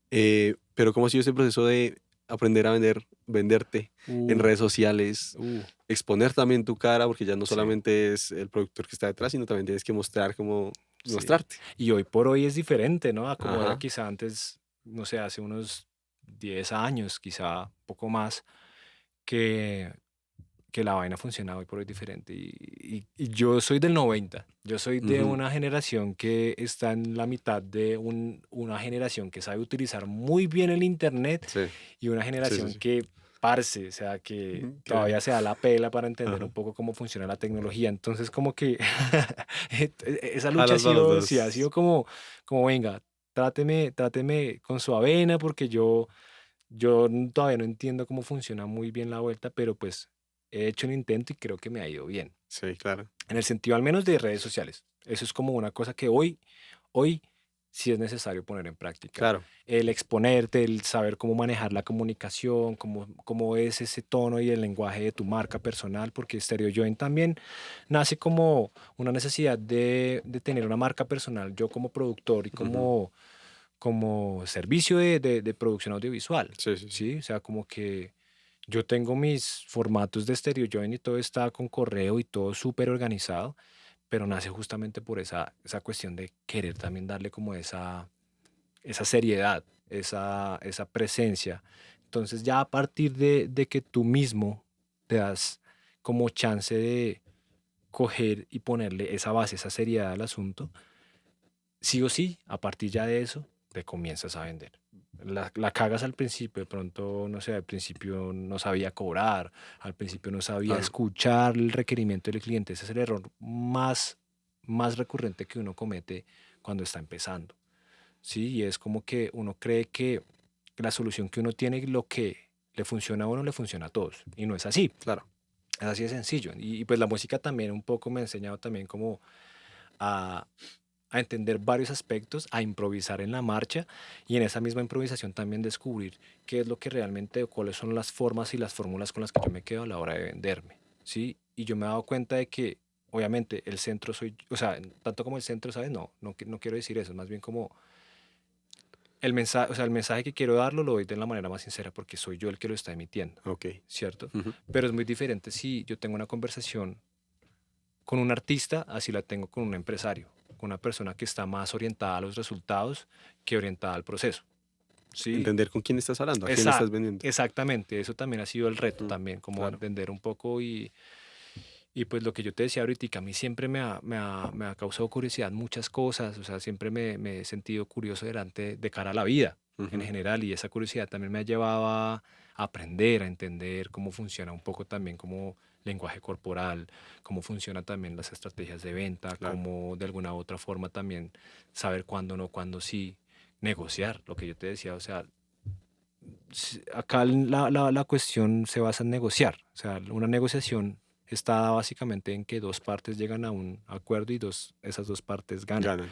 Pero ¿cómo ha sido ese proceso de aprender a venderte en
Uh,
redes sociales,
uh,
exponer también tu cara, porque ya no
sí,
solamente es el productor que está detrás, sino también tienes que
sí.
mostrarte?
Y hoy por hoy es diferente, ¿no? A como era
Ajá,
quizá antes, no sé, hace unos 10 años, quizá poco más, que la vaina funciona hoy por hoy diferente. Y yo soy del 90. Yo soy de
ujú,
una generación que está en la mitad de una generación que sabe utilizar muy bien el Internet
sí,
y una
sí, sí,
generación
sí.
que, parce, o sea, que
Ujú,
todavía se da la pela para entender un
ajá.
poco cómo funciona la tecnología. Entonces, como que esa lucha
Jalas para los
sí, ha sido
dos.
como venga, tráteme con su avena porque yo todavía no entiendo cómo funciona muy bien la vuelta, pero pues he hecho un intento y creo que me ha ido bien.
Sí, claro,
En el sentido al menos de redes sociales. Eso es como una cosa que hoy sí es necesario poner en práctica.
claro.
El exponerte, el saber cómo manejar la comunicación, cómo es ese tono y el lenguaje de tu marca personal, porque Stereo Joint también nace como una necesidad de tener una marca personal, yo como productor y
Ujú,
como servicio de producción audiovisual,
sí, sí, sí.
¿sí? O sea, como que yo tengo mis formatos de Stereo Join y todo está con correo y todo súper organizado, pero nace justamente por esa cuestión de querer también darle como esa seriedad, esa presencia. Entonces ya a partir de que tú mismo te das como chance de coger y ponerle esa base, esa seriedad al asunto, sí o sí, a partir ya de eso, te comienzas a vender. La cagas al principio, de pronto, no sé, al principio no sabía cobrar, al principio no sabía
Claro,
escuchar el requerimiento del cliente. Ese es el error más recurrente que uno comete cuando está empezando. Sí, y es como que uno cree que la solución que uno tiene, lo que le funciona a uno, le funciona a todos. Y no es así.
claro.
Es así de sencillo. Y pues la música también un poco me ha enseñado también como a, a entender varios aspectos, a improvisar en la marcha y en esa misma improvisación también descubrir qué es lo que realmente, o cuáles son las formas y las fórmulas con las que yo me quedo a la hora de venderme, ¿sí? Y yo me he dado cuenta de que, obviamente, el centro soy, o sea, tanto como el centro, ¿sabes? No quiero decir eso, más bien como el mensaje que quiero darlo lo doy de la manera más sincera porque soy yo el que lo está emitiendo,
Ok.
¿cierto?
Ujú.
Pero es muy diferente si yo tengo una conversación con un artista, así la tengo con un empresario, con una persona que está más orientada a los resultados que orientada al proceso. Sí,
Entender con quién estás hablando, a quién le estás
exact,
vendiendo.
exactamente. Eso también ha sido el reto
Mm,
también, como
claro.
entender un poco y pues lo que yo te decía ahorita, que a mí siempre me ha causado curiosidad muchas cosas, o sea, siempre me he sentido curioso delante de cara a la vida en
Ujú.
general y esa curiosidad también me ha llevado a aprender, a entender cómo funciona un poco también como lenguaje corporal, cómo funcionan también las estrategias de venta,
Claro.
cómo de alguna u otra forma también saber cuándo no, cuándo sí, negociar, lo que yo te decía, o sea, acá la cuestión se basa en negociar. O sea, una negociación está básicamente en que dos partes llegan a un acuerdo y esas dos partes ganan.
Ganan.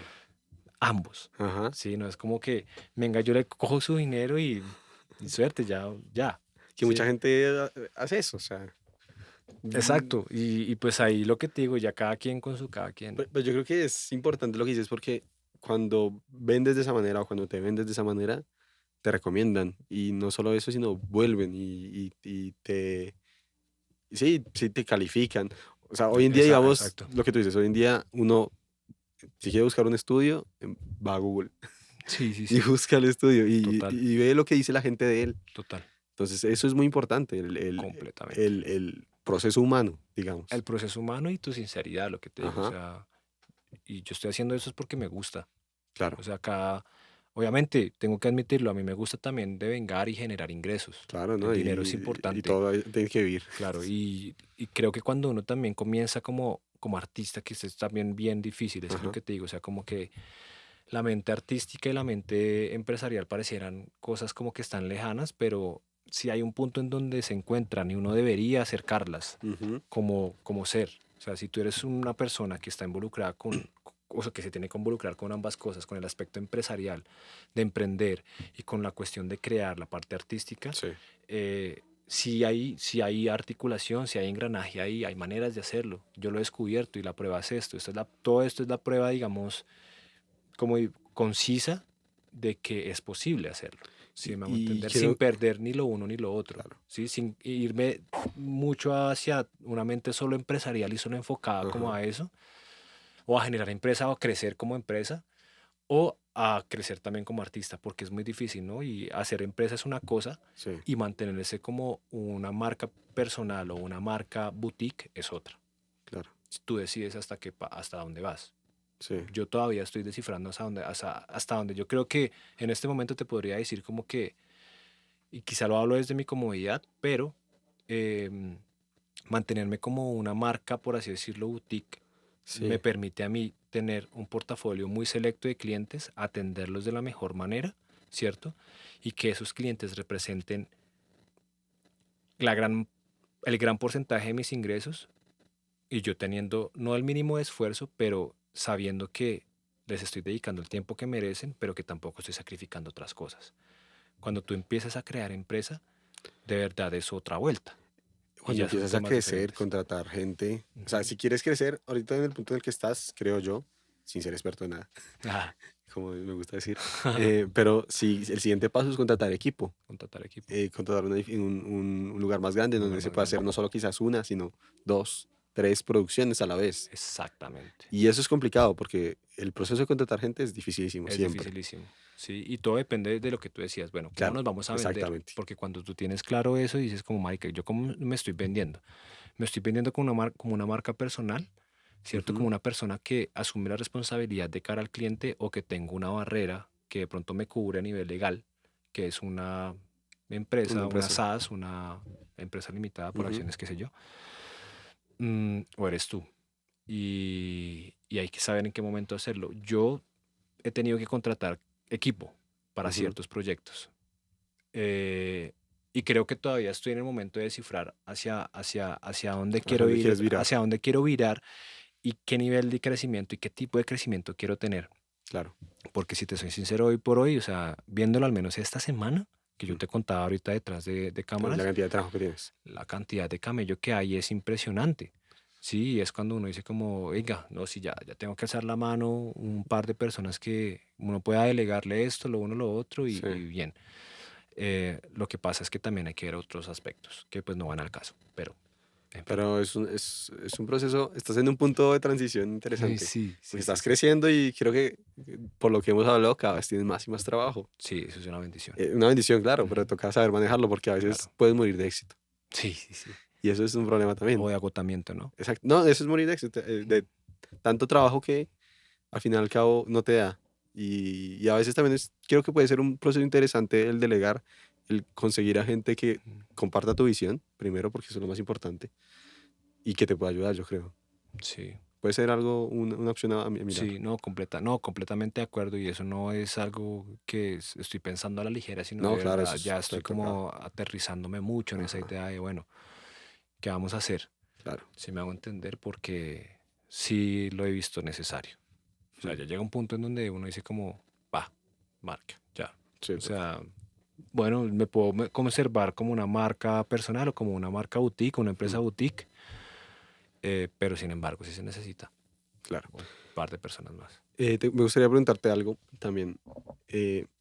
Ambos.
Ajá.
Sí, no es como que, venga, yo le cojo su dinero y suerte, ya, ya.
Que mucha
Sí,
gente hace eso, o sea.
exacto. Y pues ahí lo que te digo, ya cada quien con su cada quien.
Pero yo creo que es importante lo que dices porque cuando vendes de esa manera o cuando te vendes de esa manera, te recomiendan. Y no solo eso, sino vuelven y te, sí, sí te califican. O sea, hoy en día, digamos,
Exacto.
lo que tú dices, hoy en día uno, si quiere buscar un estudio, va a Google
Sí, sí,
y
sí.
busca el estudio
Total,
y ve lo que dice la gente de él.
total.
Entonces, eso es muy importante,
Completamente.
el proceso humano,
El
digamos.
proceso humano y tu sinceridad, lo que te digo. O
Ajá,
sea, y yo estoy haciendo eso es porque me gusta.
claro,
O sea, acá, obviamente, tengo que admitirlo, a mí me gusta también devengar y generar ingresos.
claro,
El
¿no?
dinero es
Y
importante,
todo tiene que vivir.
claro, y creo que cuando uno también comienza como artista, que esto es también bien difícil, eso es lo
Ajá,
que te digo, o sea, como que la mente artística y la mente empresarial parecieran cosas como que están lejanas, pero sí hay un punto en donde se encuentran y uno debería acercarlas
ujú,
como ser. O sea, si tú eres una persona que está involucrada o sea, que se tiene que involucrar con ambas cosas, con el aspecto empresarial, de emprender y con la cuestión de crear la parte artística,
sí,
si hay articulación, si hay engranaje ahí, hay maneras de hacerlo. Yo lo he descubierto y la prueba es esto. Todo esto es la prueba, digamos, como concisa de que es posible hacerlo. ¿Sí me hago
y
entender? Sin
quiero,
perder ni lo uno ni lo otro.
claro,
¿Sí? Sin irme mucho hacia una mente solo empresarial y solo enfocada como
ajá,
a eso, o a generar empresa o a crecer como empresa, o a crecer también como artista, porque es muy difícil, ¿no? Y hacer empresa es una cosa
sí,
y mantenerse como una marca personal o una marca boutique es otra.
claro,
Tú decides hasta dónde vas.
sí,
Yo todavía estoy descifrando hasta dónde yo creo que en este momento te podría decir como que, y quizá lo hablo desde mi comodidad, pero em, mantenerme como una marca, por así decirlo, boutique, me
sí,
permite a mí tener un portafolio muy selecto de clientes, atenderlos de la mejor manera, ¿cierto? Y que esos clientes representen la gran, el gran porcentaje de mis ingresos y yo teniendo no el mínimo de esfuerzo, pero sabiendo que les estoy dedicando el tiempo que merecen, pero que tampoco estoy sacrificando otras cosas. Cuando tú empiezas a crear empresa, de verdad es otra vuelta y
cuando
ya son
empiezas a
temas
crecer,
diferentes.
contratar gente, o sea,
Ujú.
si quieres crecer, ahorita en el punto en el que estás, creo yo, sin ser experto en nada,
Ah,
como me gusta decir, pero si el siguiente paso es contratar equipo,
contratar equipo,
contratar un lugar más grande
un
donde
lugar
se
más
pueda hacer
grande.
no solo quizás una, sino dos, tres producciones a la vez.
Exactamente.
Y eso es complicado porque el proceso de contratar gente es dificilísimo,
Es
siempre.
dificilísimo. Sí, y todo depende de lo que tú decías. Bueno, ¿cómo
Claro,
nos vamos a vender?
exactamente.
Porque cuando tú tienes claro eso, dices como, marica, ¿yo cómo me estoy vendiendo? Me estoy vendiendo como una marca personal, ¿cierto? Como
Ujú,
una persona que asume la responsabilidad de cara al cliente o que tengo una barrera que de pronto me cubre a nivel legal, que es una
una
empresa, una
empresa.
SaaS, una empresa limitada por
Ujú,
acciones, qué sé yo, o eres tú. Y hay que saber en qué momento hacerlo. Yo he tenido que contratar equipo para
ujú.
ciertos proyectos. Y creo que todavía estoy en el momento de descifrar hacia dónde
¿Hacia
quiero
dónde
ir,
quieres virar?
hacia dónde quiero virar y qué nivel de crecimiento y qué tipo de crecimiento quiero tener.
Claro.
Porque si te soy sincero hoy por hoy, o sea, viéndolo al menos esta semana, que yo
Mm.
te contaba ahorita detrás de
La
cámaras,
cantidad de trabajo que tienes.
la cantidad de camello que hay es impresionante. Sí, es cuando uno dice como, venga, no, si ya tengo que alzar la mano, un par de personas que uno pueda delegarle esto, lo uno, lo otro
Sí.
y bien. Lo que pasa es que también hay que ver otros aspectos que pues no van al caso, pero en fin.
Pero es un proceso, estás en un punto de transición interesante,
Sí,
porque
sí, sí,
estás
sí.
creciendo y creo que por lo que hemos hablado cada vez tienes más y más trabajo.
Sí, eso es una bendición.
Una bendición, claro, pero
Ujú,
toca saber manejarlo porque a veces
claro.
puedes morir de éxito.
Sí, sí, sí.
Y eso es un problema
O
también.
de agotamiento, ¿no?
Exacto. No, eso es morir de éxito,
Ujú.
de tanto trabajo que al final y al cabo no te da. Y a veces también creo que puede ser un proceso interesante el delegar, el conseguir a gente que
Ujú.
comparta tu visión, primero porque eso es lo más importante, y que te pueda ayudar, yo creo.
Sí,
Puede ser algo, una opción a mirar.
sí, no, no, completamente de acuerdo y eso no es algo que estoy pensando a la ligera, sino de
No, claro,
verdad ya
te
estoy
toca.
como aterrizándome mucho en esa
Ajá,
idea de, bueno, ¿qué vamos a hacer?
claro.
Si me hago entender, porque sí lo he visto necesario. O sea,
Mm,
ya llega un punto en donde uno dice como, va, marca, ya.
sí,
O
total.
sea, bueno, me puedo conservar como una marca personal o como una marca boutique, una empresa
Mm,
boutique, pero sin embargo, sí se necesita
claro.
un par de personas más.
Me gustaría preguntarte algo también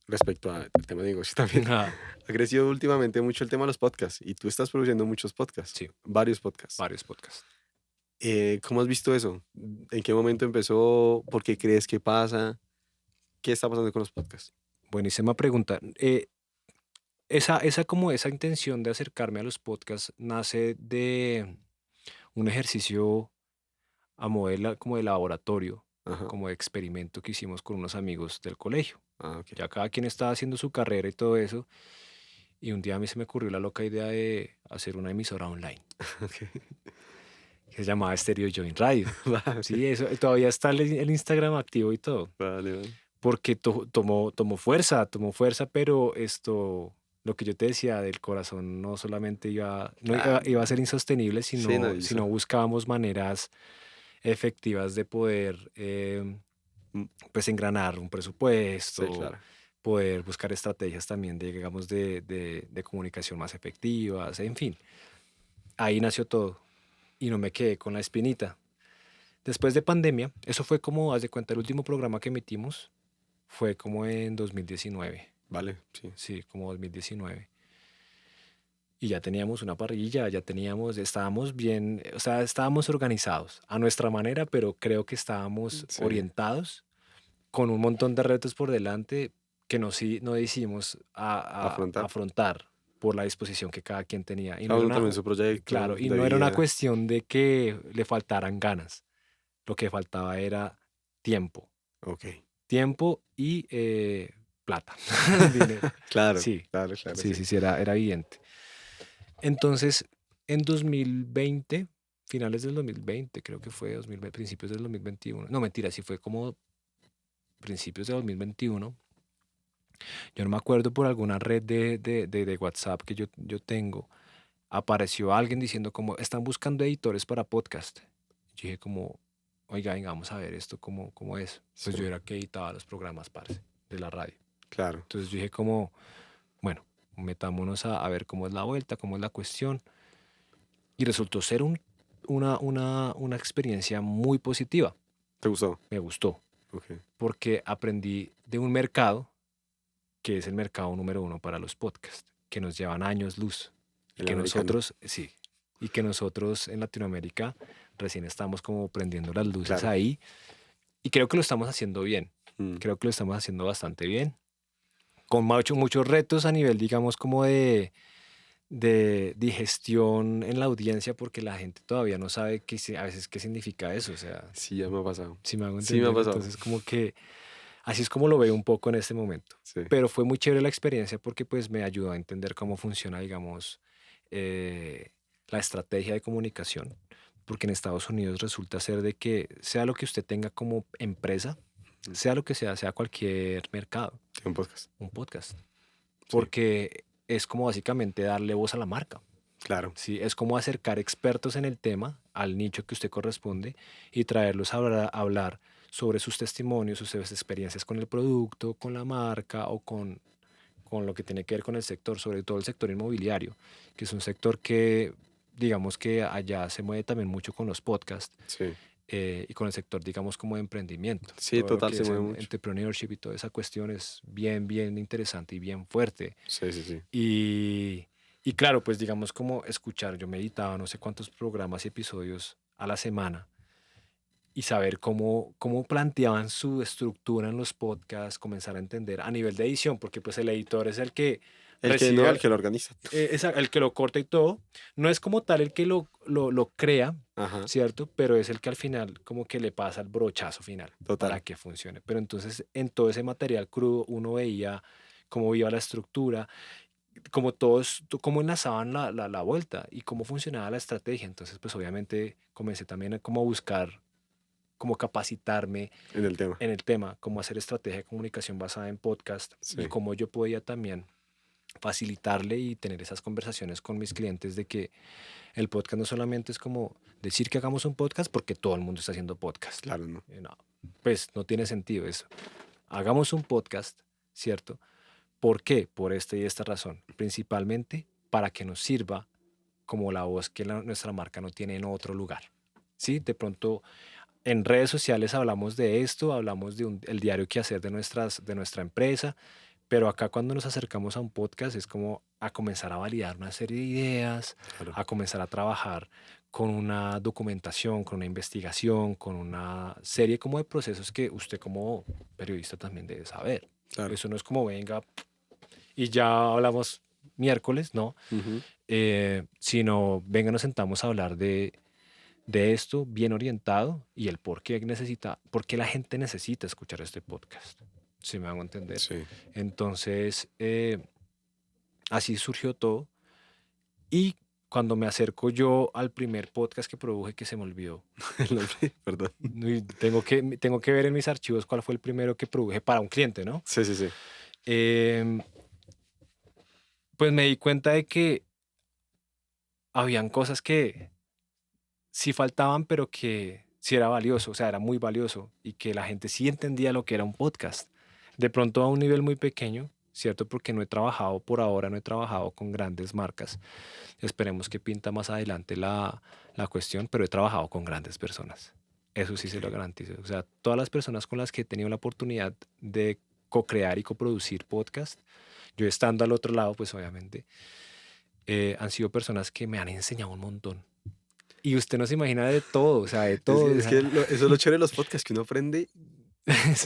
respecto al tema de negocio también.
Ah,
Ha crecido últimamente mucho el tema de los podcasts y tú estás produciendo muchos podcasts,
sí,
varios podcasts.
varios podcasts.
¿Cómo has visto eso? ¿En qué momento empezó? ¿Por qué crees que pasa? ¿Qué está pasando con los podcasts?
Buenísima pregunta. Como esa intención de acercarme a los podcasts nace de un ejercicio a modelo como de laboratorio,
Ajá.
como de experimento que hicimos con unos amigos del colegio.
Ah, ok.
Ya cada quien estaba haciendo su carrera y todo eso, y un día a mí se me ocurrió la loca idea de hacer una emisora online
Ok.
que se llamaba Stereo Joint Radio.
Vale,
Sí, eso todavía está el Instagram activo y todo,
vale, vale.
porque tomó fuerza, pero esto, lo que yo te decía del corazón, no solamente
Ah,
iba a ser insostenible,
sí, no,
sino buscábamos maneras efectivas de poder
Mm,
pues engranar un
sí,
presupuesto,
claro.
poder buscar estrategias también de, digamos, de comunicación más efectivas, en fin, ahí nació todo y no me quedé con la espinita. Después de pandemia, eso fue como, haz de cuenta, el último programa que emitimos fue como en 2019,
Vale, sí.
sí, como 2019. Y ya teníamos una parrilla, estábamos bien, o sea, estábamos organizados a nuestra manera, pero creo que estábamos
Sí.
orientados con un montón de retos por delante que no decidimos a
Afrontar.
afrontar por la disposición que cada quien tenía. Y no
Cada
era
uno también su
claro,
proyecto
y
de
no era una
vida.
cuestión de que le faltaran ganas. Lo que faltaba era tiempo.
Ok.
Tiempo y plata, dinero.
Claro,
Sí,
claro, claro,
sí,
sí.
sí, sí, era evidente. Entonces, en 2020, finales del 2020, creo que fue 2020, principios del 2021, no mentira, sí fue como principios de 2021. Yo no me acuerdo por alguna red de WhatsApp que yo tengo, apareció alguien diciendo como, están buscando editores para podcast. Yo dije como, oiga, venga, vamos a ver esto cómo es.
Sí,
Pues yo era que editaba los programas, parce, de la radio.
claro.
Entonces yo dije como, bueno, metámonos a ver cómo es la vuelta, cómo es la cuestión. Y resultó ser una experiencia muy positiva.
¿Te gustó?
Me gustó,
Ok.
porque aprendí de un mercado que es el mercado número uno para los podcasts, que nos llevan años luz. Y
El
que
americano.
nosotros, sí, y que nosotros en Latinoamérica recién estamos como prendiendo las luces
Claro.
ahí. Y creo que lo estamos haciendo bien.
Mm,
Creo que lo estamos haciendo bastante bien. Con muchos retos a nivel, digamos, como de digestión en la audiencia, porque la gente todavía no sabe a veces qué significa eso. O sea,
sí, ya me ha pasado.
si me hago
Sí, me ha
entender,
pasado.
entonces como que así es como lo veo un poco en este momento.
Sí.
Pero fue muy chévere la experiencia porque pues me ayudó a entender cómo funciona, digamos, eh, la estrategia de comunicación. Porque en Estados Unidos resulta ser de que sea lo que usted tenga como empresa,
Mm,
sea lo que sea cualquier mercado,
tiene un podcast.
un podcast.
Sí,
Porque es como básicamente darle voz a la marca.
claro.
Sí, es como acercar expertos en el tema al nicho que usted corresponde y traerlos a hablar sobre sus testimonios, sus experiencias con el producto, con la marca o con lo que tiene que ver con el sector, sobre todo el sector inmobiliario, que es un sector que digamos que allá se mueve también mucho con los podcasts
Sí,
y con el sector, digamos, como de emprendimiento.
sí,
Todo lo
total,
que
se
es
mueve mucho.
entrepreneurship y toda esa cuestión es bien, bien interesante y bien fuerte.
Sí, sí, sí.
Y claro, pues digamos como escuchar, yo meditaba no sé cuántos programas y episodios a la semana y saber cómo planteaban su estructura en los podcasts, comenzar a entender a nivel de edición, porque pues el editor es el que
El que no, el
recibe,
que lo organiza.
el que lo corta y todo. No es como tal el que lo crea,
Ajá,
¿cierto? Pero es el que al final como que le pasa el brochazo final para
total.
que funcione. Pero entonces en todo ese material crudo uno veía cómo iba la estructura, como todos, cómo enlazaban la vuelta y cómo funcionaba la estrategia. Entonces pues obviamente comencé también a como buscar, como capacitarme
En el tema.
en el tema, cómo hacer estrategia de comunicación basada en podcast y
Sí,
cómo yo podía también facilitarle y tener esas conversaciones con mis clientes de que el podcast no solamente es como decir que hagamos un podcast porque todo el mundo está haciendo podcast.
claro, ¿no?
No, pues no tiene sentido eso. Hagamos un podcast, ¿cierto? ¿Por qué? Por esta y esta razón. Principalmente para que nos sirva como la voz que nuestra marca no tiene en otro lugar. ¿Sí? De pronto en redes sociales hablamos de esto, hablamos de el diario que hacer de nuestra empresa, pero acá cuando nos acercamos a un podcast es como a comenzar a validar una serie de ideas,
Claro,
a comenzar a trabajar con una documentación, con una investigación, con una serie como de procesos que usted como periodista también debe saber.
claro.
Eso no es como venga y ya hablamos miércoles, ¿no?
Ujú.
Sino venga, nos sentamos a hablar de esto bien orientado y el por qué la gente necesita escuchar este podcast. Si me hago entender.
Sí.
Entonces, así surgió todo. Y cuando me acerco yo al primer podcast que produje, que se me olvidó,
El nombre, perdón.
y tengo que ver en mis archivos cuál fue el primero que produje para un cliente, ¿no?
Sí, sí, sí.
Em, pues me di cuenta de que habían cosas que sí faltaban, pero que sí era valioso, o sea, era muy valioso y que la gente sí entendía lo que era un podcast. De pronto a un nivel muy pequeño, ¿cierto? Porque no he trabajado por ahora, no he trabajado con grandes marcas. Esperemos que pinta más adelante la cuestión, pero he trabajado con grandes personas. Eso sí se lo
Ok.
garantizo. O sea, todas las personas con las que he tenido la oportunidad de co-crear y coproducir podcast, yo estando al otro lado, pues obviamente, han sido personas que me han enseñado un montón. Y usted no se imagina de todo, o sea, de todo. O
Es que
sea,
eso es lo chévere de los podcasts, que uno aprende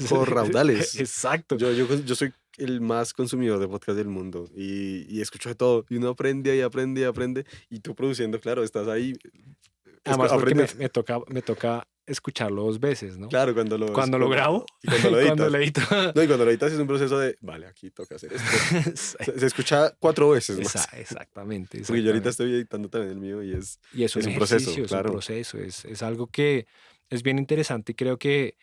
por raudales.
exacto.
Yo soy el más consumidor de podcast del mundo y escucho de todo. Y uno aprende y aprende y aprende. Y tú produciendo, claro, estás ahí
Además, porque
aprendiendo.
me toca escucharlo dos veces, ¿no?
Claro,
Cuando lo grabo
y cuando
y
lo
cuando
editas.
lo edito.
No, y cuando lo editas es un proceso de, vale, aquí toca hacer esto.
Sí,
Se escucha 4 veces más.
exactamente,
Porque yo ahorita
exactamente.
estoy editando también el mío y
Y es un
es un proceso,
ejercicio, es un
claro.
proceso, es algo que es bien interesante y creo que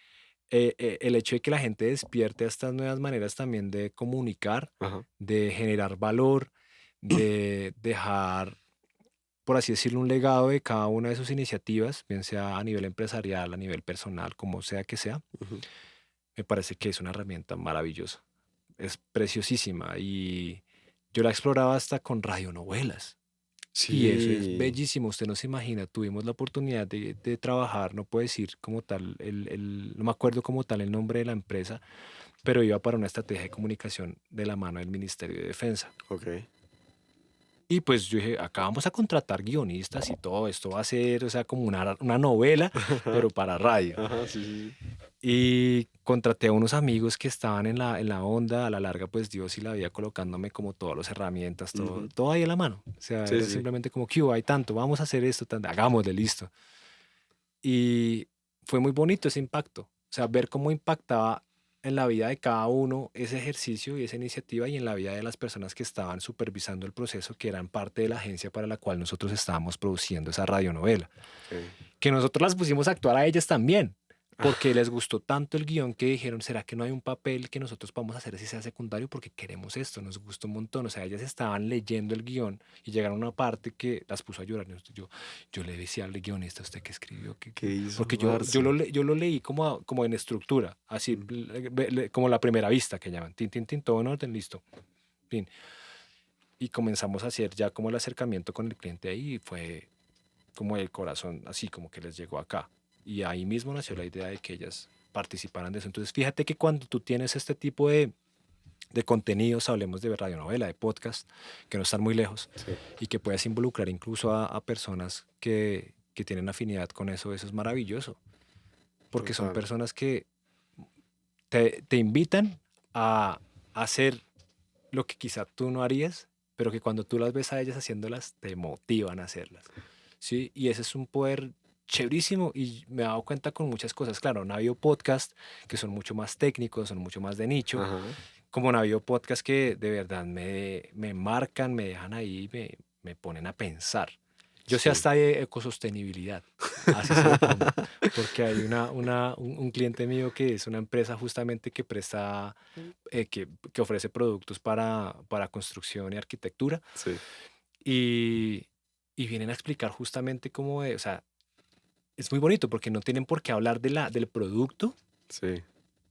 el hecho de que la gente despierte a estas nuevas maneras también de comunicar,
Ajá.
de generar valor, de dejar, por así decirlo, un legado de cada una de sus iniciativas, bien sea a nivel empresarial, a nivel personal, como sea que sea,
Ujú.
me parece que es una herramienta maravillosa. Es preciosísima y yo la exploraba hasta con radionovelas. Y eso es
Sí,
bellísimo, usted no se imagina, tuvimos la oportunidad de trabajar, no puedo decir como tal, no me acuerdo como tal el nombre de la empresa, pero iba para una estrategia de comunicación de la mano del Ministerio de Defensa.
ok.
Y pues yo dije, acá vamos a contratar guionistas y todo esto va a ser, o sea, como una novela, pero para radio.
Ajá, sí, sí, sí.
Y contraté a unos amigos que estaban en la onda, a la larga pues Dios y la vida colocándome como todas las herramientas, todo,
Ujú.
todo ahí a la mano. O sea,
Sí,
era
sí, sí.
simplemente como, que hay tanto, vamos a hacer esto, hagámosle, listo. Y fue muy bonito ese impacto, o sea, ver cómo impactaba en la vida de cada uno ese ejercicio y esa iniciativa y en la vida de las personas que estaban supervisando el proceso, que eran parte de la agencia para la cual nosotros estábamos produciendo esa radionovela,
Ok.
que nosotros las pusimos a actuar a ellas también, porque
Ah,
les gustó tanto el guión que dijeron, ¿será que no hay un papel que nosotros podamos hacer así sea secundario? Porque queremos esto, nos gustó un montón. O sea, ellas estaban leyendo el guión y llegaron a una parte que las puso a llorar. Yo le decía al guionista, ¿usted qué escribió?
¿qué hizo,
Porque
parce?
yo lo leí como en estructura, así
Mm.
como la primera vista que llaman, tin, tin, tin, todo en orden, listo. Fin. Y comenzamos a hacer ya como el acercamiento con el cliente ahí y fue como el corazón, así como que les llegó acá. Y ahí mismo nació la idea de que ellas participaran de eso. Entonces, fíjate que cuando tú tienes este tipo de contenidos, hablemos de radionovela, de podcast, que no están muy lejos,
Sí,
y que puedas involucrar incluso a personas que tienen afinidad con eso es maravilloso. Porque son
total.
personas que te invitan a hacer lo que quizá tú no harías, pero que cuando tú las ves a ellas haciéndolas, te motivan a hacerlas. ¿Sí? Y ese es un poder chéverísimo y me he dado cuenta con muchas cosas. Claro, no ha habido podcasts que son mucho más técnicos, son mucho más de nicho,
Ajá.
como no ha habido podcasts que de verdad me marcan, me dejan ahí, me ponen a pensar. Yo sé
Sí.
hasta de ecosostenibilidad, así se lo pongo, porque hay un cliente mío que es una empresa justamente que presta, que ofrece productos para construcción y arquitectura
Sí,
y, y vienen a explicar justamente cómo, o sea, es muy bonito porque no tienen por qué hablar del producto,
sí.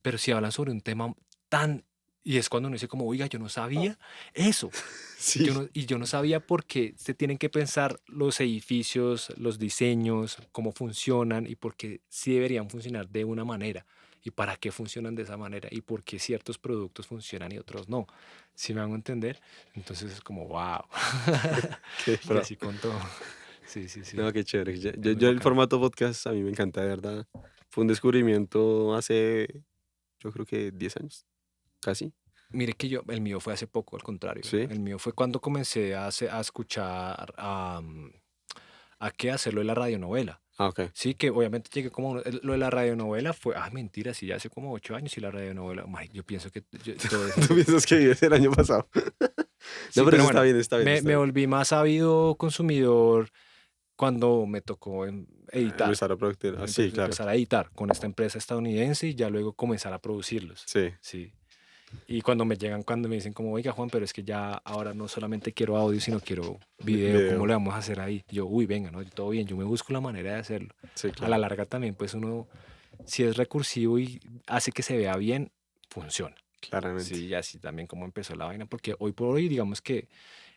pero sí hablan sobre un tema tan... Y es cuando uno dice como, oiga, yo no sabía eso.
Sí,
Yo no sabía por qué se tienen que pensar los edificios, los diseños, cómo funcionan y por qué sí deberían funcionar de una manera y para qué funcionan de esa manera y por qué ciertos productos funcionan y otros no. ¿Sí me hago entender? Entonces es como, wow.
qué
Y
pro.
así con todo. Sí, sí, sí.
No, qué chévere.
Es muy
Yo el
bacano.
formato podcast a mí me encanta, de verdad. Fue un descubrimiento hace, yo creo que 10 años, casi.
Mire que el mío fue hace poco, al contrario.
Sí.
El mío fue cuando comencé a escuchar, a qué hacerlo de la radionovela.
Ah, ok.
Sí, que obviamente llegué como lo de la radionovela fue, mentira, sí, ya hace como 8 años y la radionovela, yo pienso que todo eso
¿Tú
hace,
piensas que vives el año pasado? No,
sí,
pero
pero
eso está
bueno,
bien, está bien, está
me
bien.
volví más ávido consumidor cuando me tocó editar,
Empezar a producir. Ah, sí, claro.
empezar a editar con esta empresa estadounidense y ya luego comenzar a producirlos,
Sí,
sí. Y cuando me llegan, cuando me dicen como, oiga Juan, pero es que ya ahora no solamente quiero audio, sino quiero video, ¿cómo
video.
le vamos a hacer ahí? Yo, uy, venga, no, todo bien, yo me busco la manera de hacerlo.
Sí,
A la
claro.
larga también, pues uno, si es recursivo y hace que se vea bien, funciona.
Claramente.
Sí, y así también como empezó la vaina, porque hoy por hoy, digamos que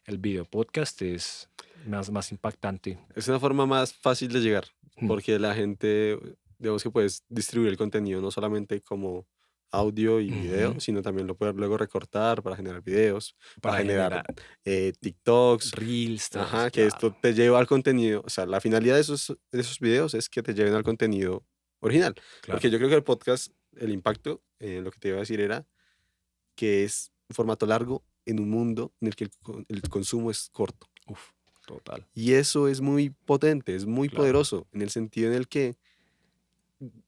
el video podcast es más impactante.
Es una forma más fácil de llegar,
Mm,
porque la gente, digamos que puedes distribuir el contenido no solamente como audio y video,
ujú.
sino también lo puedes luego recortar para generar videos, para
Para
generar
generar
TikToks.
reels, todo eso,
Ajá, que esto
claro.
te lleva al contenido. O sea, la finalidad de esos videos es que te lleven al contenido original. Porque
Claro,
yo creo que el podcast, el impacto, lo que te iba a decir era que es un formato largo en un mundo en el que el consumo es corto.
uf, total,
Y eso es muy potente, es muy
claro.
poderoso, en el sentido en el que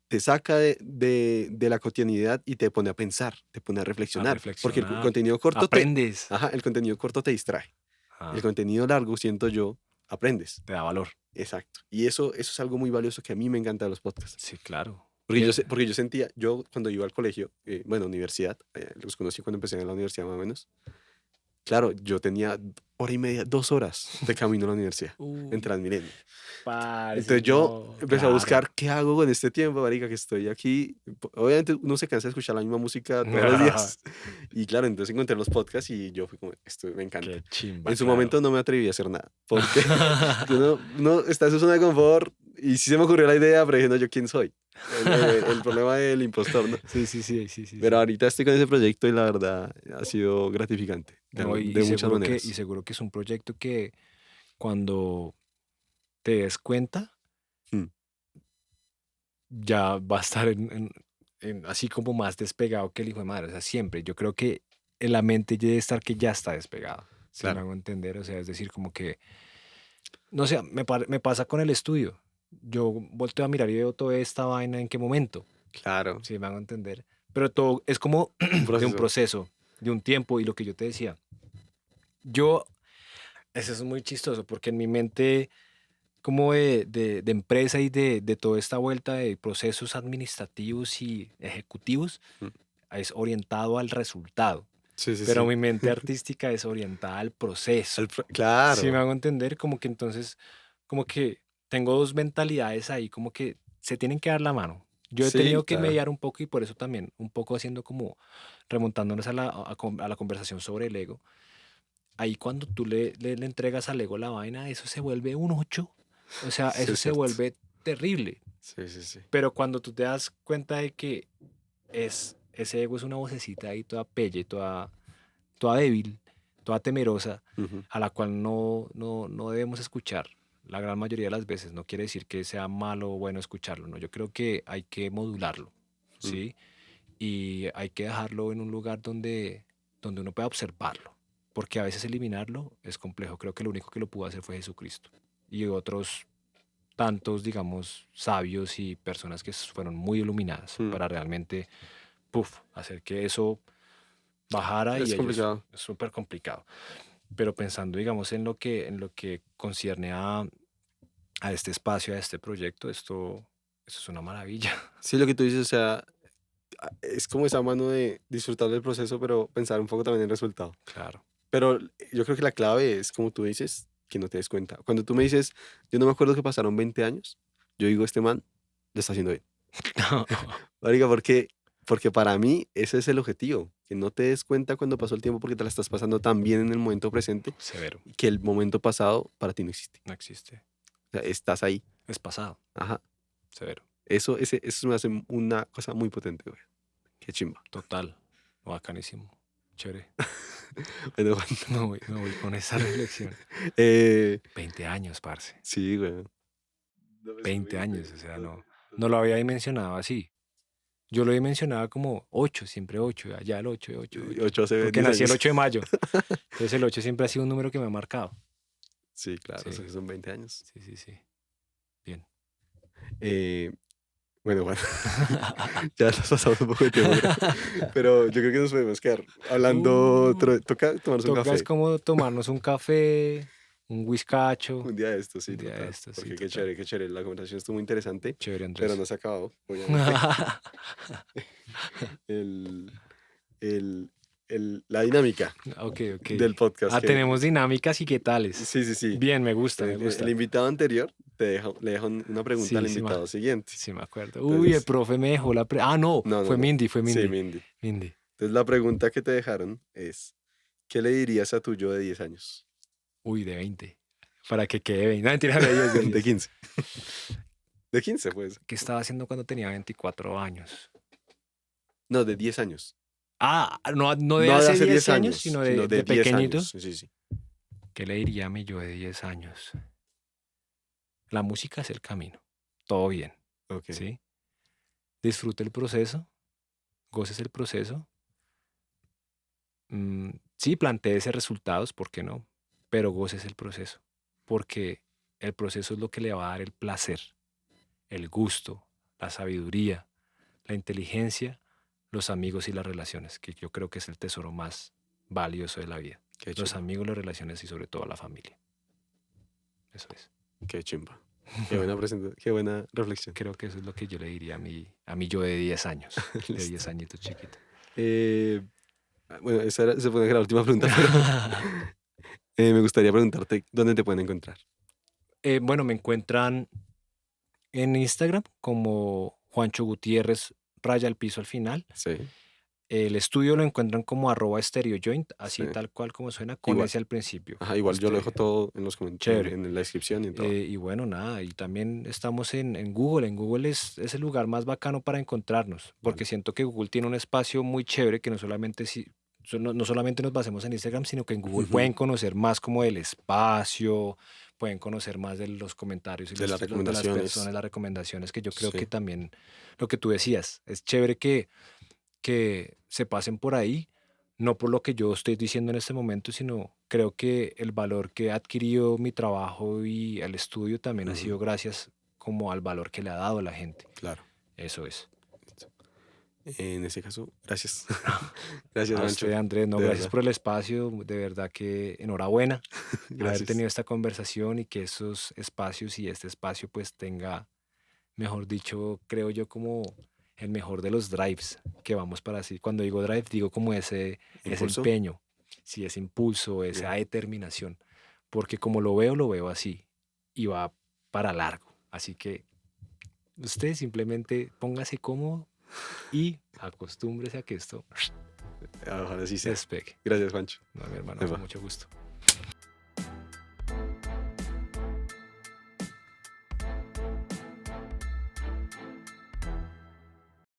te saca de la cotidianidad y te pone a pensar, te pone a
A
reflexionar, porque el
reflexionar,
contenido corto
aprendes,
ajá, el contenido corto te distrae. El
ah,
contenido largo, siento yo, aprendes.
te da valor.
Exacto. Y eso es algo muy valioso que a mí me encanta de los podcasts.
Sí, claro.
Porque porque yo sentía, yo cuando iba al colegio, bueno, universidad, los conocí cuando empecé en la universidad más o menos. Claro, yo tenía hora y media, 2 horas de camino a la universidad, en
Uy,
Transmilenio.
parce,
Entonces yo
no,
empecé a
claro.
buscar qué hago con este tiempo, marica, que estoy aquí. Obviamente uno se cansa de escuchar la misma música todos los días. Y claro, entonces encontré los podcasts y yo fui como, esto me encanta.
Qué chimba,
En su
claro.
momento no me atreví a hacer nada, porque uno está en su zona de confort y sí se me ocurrió la idea, pero dije, no, ¿yo quién soy? El problema del impostor, ¿no?
Sí, sí, sí, sí, sí,
Pero
sí.
ahorita estoy con ese proyecto y la verdad ha sido gratificante
No,
de muchas
y
maneras.
seguro que es un proyecto que cuando te des cuenta,
Mm,
ya va a estar así como más despegado que el hijo de madre. O sea, siempre. Yo creo que en la mente debe estar que ya está despegado. Si me
claro,
hago entender. O sea, es decir, como que, no sé, me pasa con el estudio. Yo volteo a mirar y veo toda esta vaina en qué momento.
claro.
Si me hago entender. Pero todo es como
Un
de un
proceso.
proceso, de un tiempo. Y lo que yo te decía, yo, eso es muy chistoso porque en mi mente como de empresa y de toda esta vuelta de procesos administrativos y ejecutivos
Mm,
es orientado al resultado,
sí, sí,
pero
sí.
mi mente artística es orientada al proceso. Si me
Claro.
hago entender, como que entonces, como que tengo dos mentalidades ahí, como que se tienen que dar la mano. Yo he
Sí,
tenido que
claro.
mediar un poco y por eso también, un poco haciendo como remontándonos a la conversación sobre el ego. Ahí cuando tú le entregas al ego la vaina, eso se vuelve un 8 O sea,
Sí,
eso
es
se
cierto.
vuelve terrible.
Sí, sí, sí.
Pero cuando tú te das cuenta de que ese ego es una vocecita ahí toda pelle, toda débil, toda temerosa,
Ujú,
a la cual no debemos escuchar la gran mayoría de las veces. No quiere decir que sea malo o bueno escucharlo, no. Yo creo que hay que modularlo,
mm,
¿sí? Y hay que dejarlo en un lugar donde uno pueda observarlo, porque a veces eliminarlo es complejo. Creo que lo único que lo pudo hacer fue Jesucristo y otros tantos, digamos, sabios y personas que fueron muy iluminadas
mm.
para realmente, puff, hacer que eso bajara y
Es
ellos,
complicado.
es súper complicado. Pero pensando, digamos, en lo que concierne a este espacio, a este proyecto, esto es una maravilla.
Sí, lo que tú dices, o sea, es como esa mano de disfrutar del proceso, pero pensar un poco también en el resultado.
Claro.
Pero yo creo que la clave es, como tú dices, que no te des cuenta. Cuando tú me dices, yo no me acuerdo que pasaron 20 años, yo digo, este man lo está haciendo bien. Marica, porque para mí ese es el objetivo, que no te des cuenta cuando pasó el tiempo porque te la estás pasando tan bien en el momento presente
Severo,
que el momento pasado para ti no existe.
no existe.
O sea, estás ahí.
Es pasado,
Ajá.
severo,
Eso me hace una cosa muy potente, güey. Qué chimba.
total, bacanísimo, chévere.
Bueno, Juan,
Me voy con esa reflexión.
eh,
20 años, parce.
sí, güey. No, pues,
20 años, o
no,
sea,
no,
no lo había dimensionado así. Yo lo mencionaba como 8, siempre 8, ya el 8, 8, 8.
8 hace
Porque
10
nací el
años.
8 de mayo. Entonces el 8 siempre ha sido un número que me ha marcado.
Sí, claro,
Sí,
son 20 años.
sí, sí, sí. Bien.
Eh, bueno, Juan, ya nos pasamos un poco de tiempo, pero yo creo que nos podemos quedar hablando. Toca tomarnos un
Toca es
café
como tomarnos un café, un whiskacho,
un día de esto, sí,
un día de
total.
esto, sí,
Porque
total.
qué chévere. La conversación estuvo muy interesante,
Chévere,
pero
Andrés.
no se ha acabado, obviamente. El, la dinámica
Ok, ok.
del podcast.
Tenemos dinámicas y qué tales.
Sí, sí, sí.
Bien, me gusta, me
El
gusta.
invitado anterior le dejo una pregunta al
Sí,
invitado siguiente.
sí me acuerdo. Uy, el
Entonces,
profe me dejó no,
no, no,
fue
no.
Mindy, fue
Sí,
Mindy.
Mindy.
Mindy.
Entonces, la pregunta que te dejaron es, ¿qué le dirías a tu yo de 10 años?
Uy, de 20. Para que quede 20. No, mentira, de 10, de
De
10.
15. De 15, pues.
¿Qué estaba haciendo cuando tenía 24 años?
No, de 10 años.
No de
No de
hace
hace
10
10
años,
años,
sino
sino de
de
10
pequeñito.
años. Sí, sí.
¿Qué le diría a mi yo de 10 años? La música es el camino. Todo bien,
Ok.
¿sí? Disfrute el proceso, goces el proceso. Sí, plantéese resultados, ¿por qué no? Pero goces el proceso, porque el proceso es lo que le va a dar el placer, el gusto, la sabiduría, la inteligencia, los amigos y las relaciones, que yo creo que es el tesoro más valioso de la vida.
Qué
Los
chimba.
amigos, las relaciones y sobre todo la familia. Eso es.
Qué chimba. Qué buena presentación. Qué buena reflexión.
Creo que eso es lo que yo le diría a mi yo de 10 años, de
Listo.
10 añitos chiquito.
Bueno, se puede que la última pregunta, pero me gustaría preguntarte dónde te pueden encontrar.
Bueno, me encuentran en Instagram como Juancho Gutiérrez, raya al piso al final.
Sí,
El estudio lo encuentran como @stereojoint, así
sí.
tal cual como suena, con
Igual.
ese al principio.
Ajá, igual yo lo dejo
Este,
todo en los
chévere.
en la descripción y en todo.
Y bueno, nada, y también estamos en Google. En Google es el lugar más bacano para encontrarnos, porque
Vale.
siento que Google tiene un espacio muy chévere que no solamente nos basemos en Instagram, sino que en Google
Ujú.
pueden conocer más como del espacio, pueden conocer más de los comentarios y
De las
de las
recomendaciones.
personas, las recomendaciones, que yo creo que
Sí.
también lo que tú decías, es chévere que se pasen por ahí, no por lo que yo estoy diciendo en este momento, sino creo que el valor que ha adquirido mi trabajo y el estudio también ha
Ujú,
sido gracias como al valor que le ha dado la gente.
claro.
Eso es.
En ese caso, gracias. Gracias,
A
Mancho.
usted, Andrés, no,
De
gracias
verdad.
por el espacio, de verdad que enhorabuena haber
Gracias.
tenido esta conversación y que esos espacios y este espacio pues tenga, mejor dicho, creo yo como el mejor de los drives que vamos para así. Cuando digo drive, digo como ese
¿Impulso?
empeño, sí, ese impulso, esa
Bien.
determinación, porque como lo veo así y va para largo. Así que usted simplemente póngase cómodo y acostúmbrese a que esto
Ojalá sí
se
sea.
despegue.
Gracias, Juancho.
No, mi hermano,
Epa.
con mucho gusto.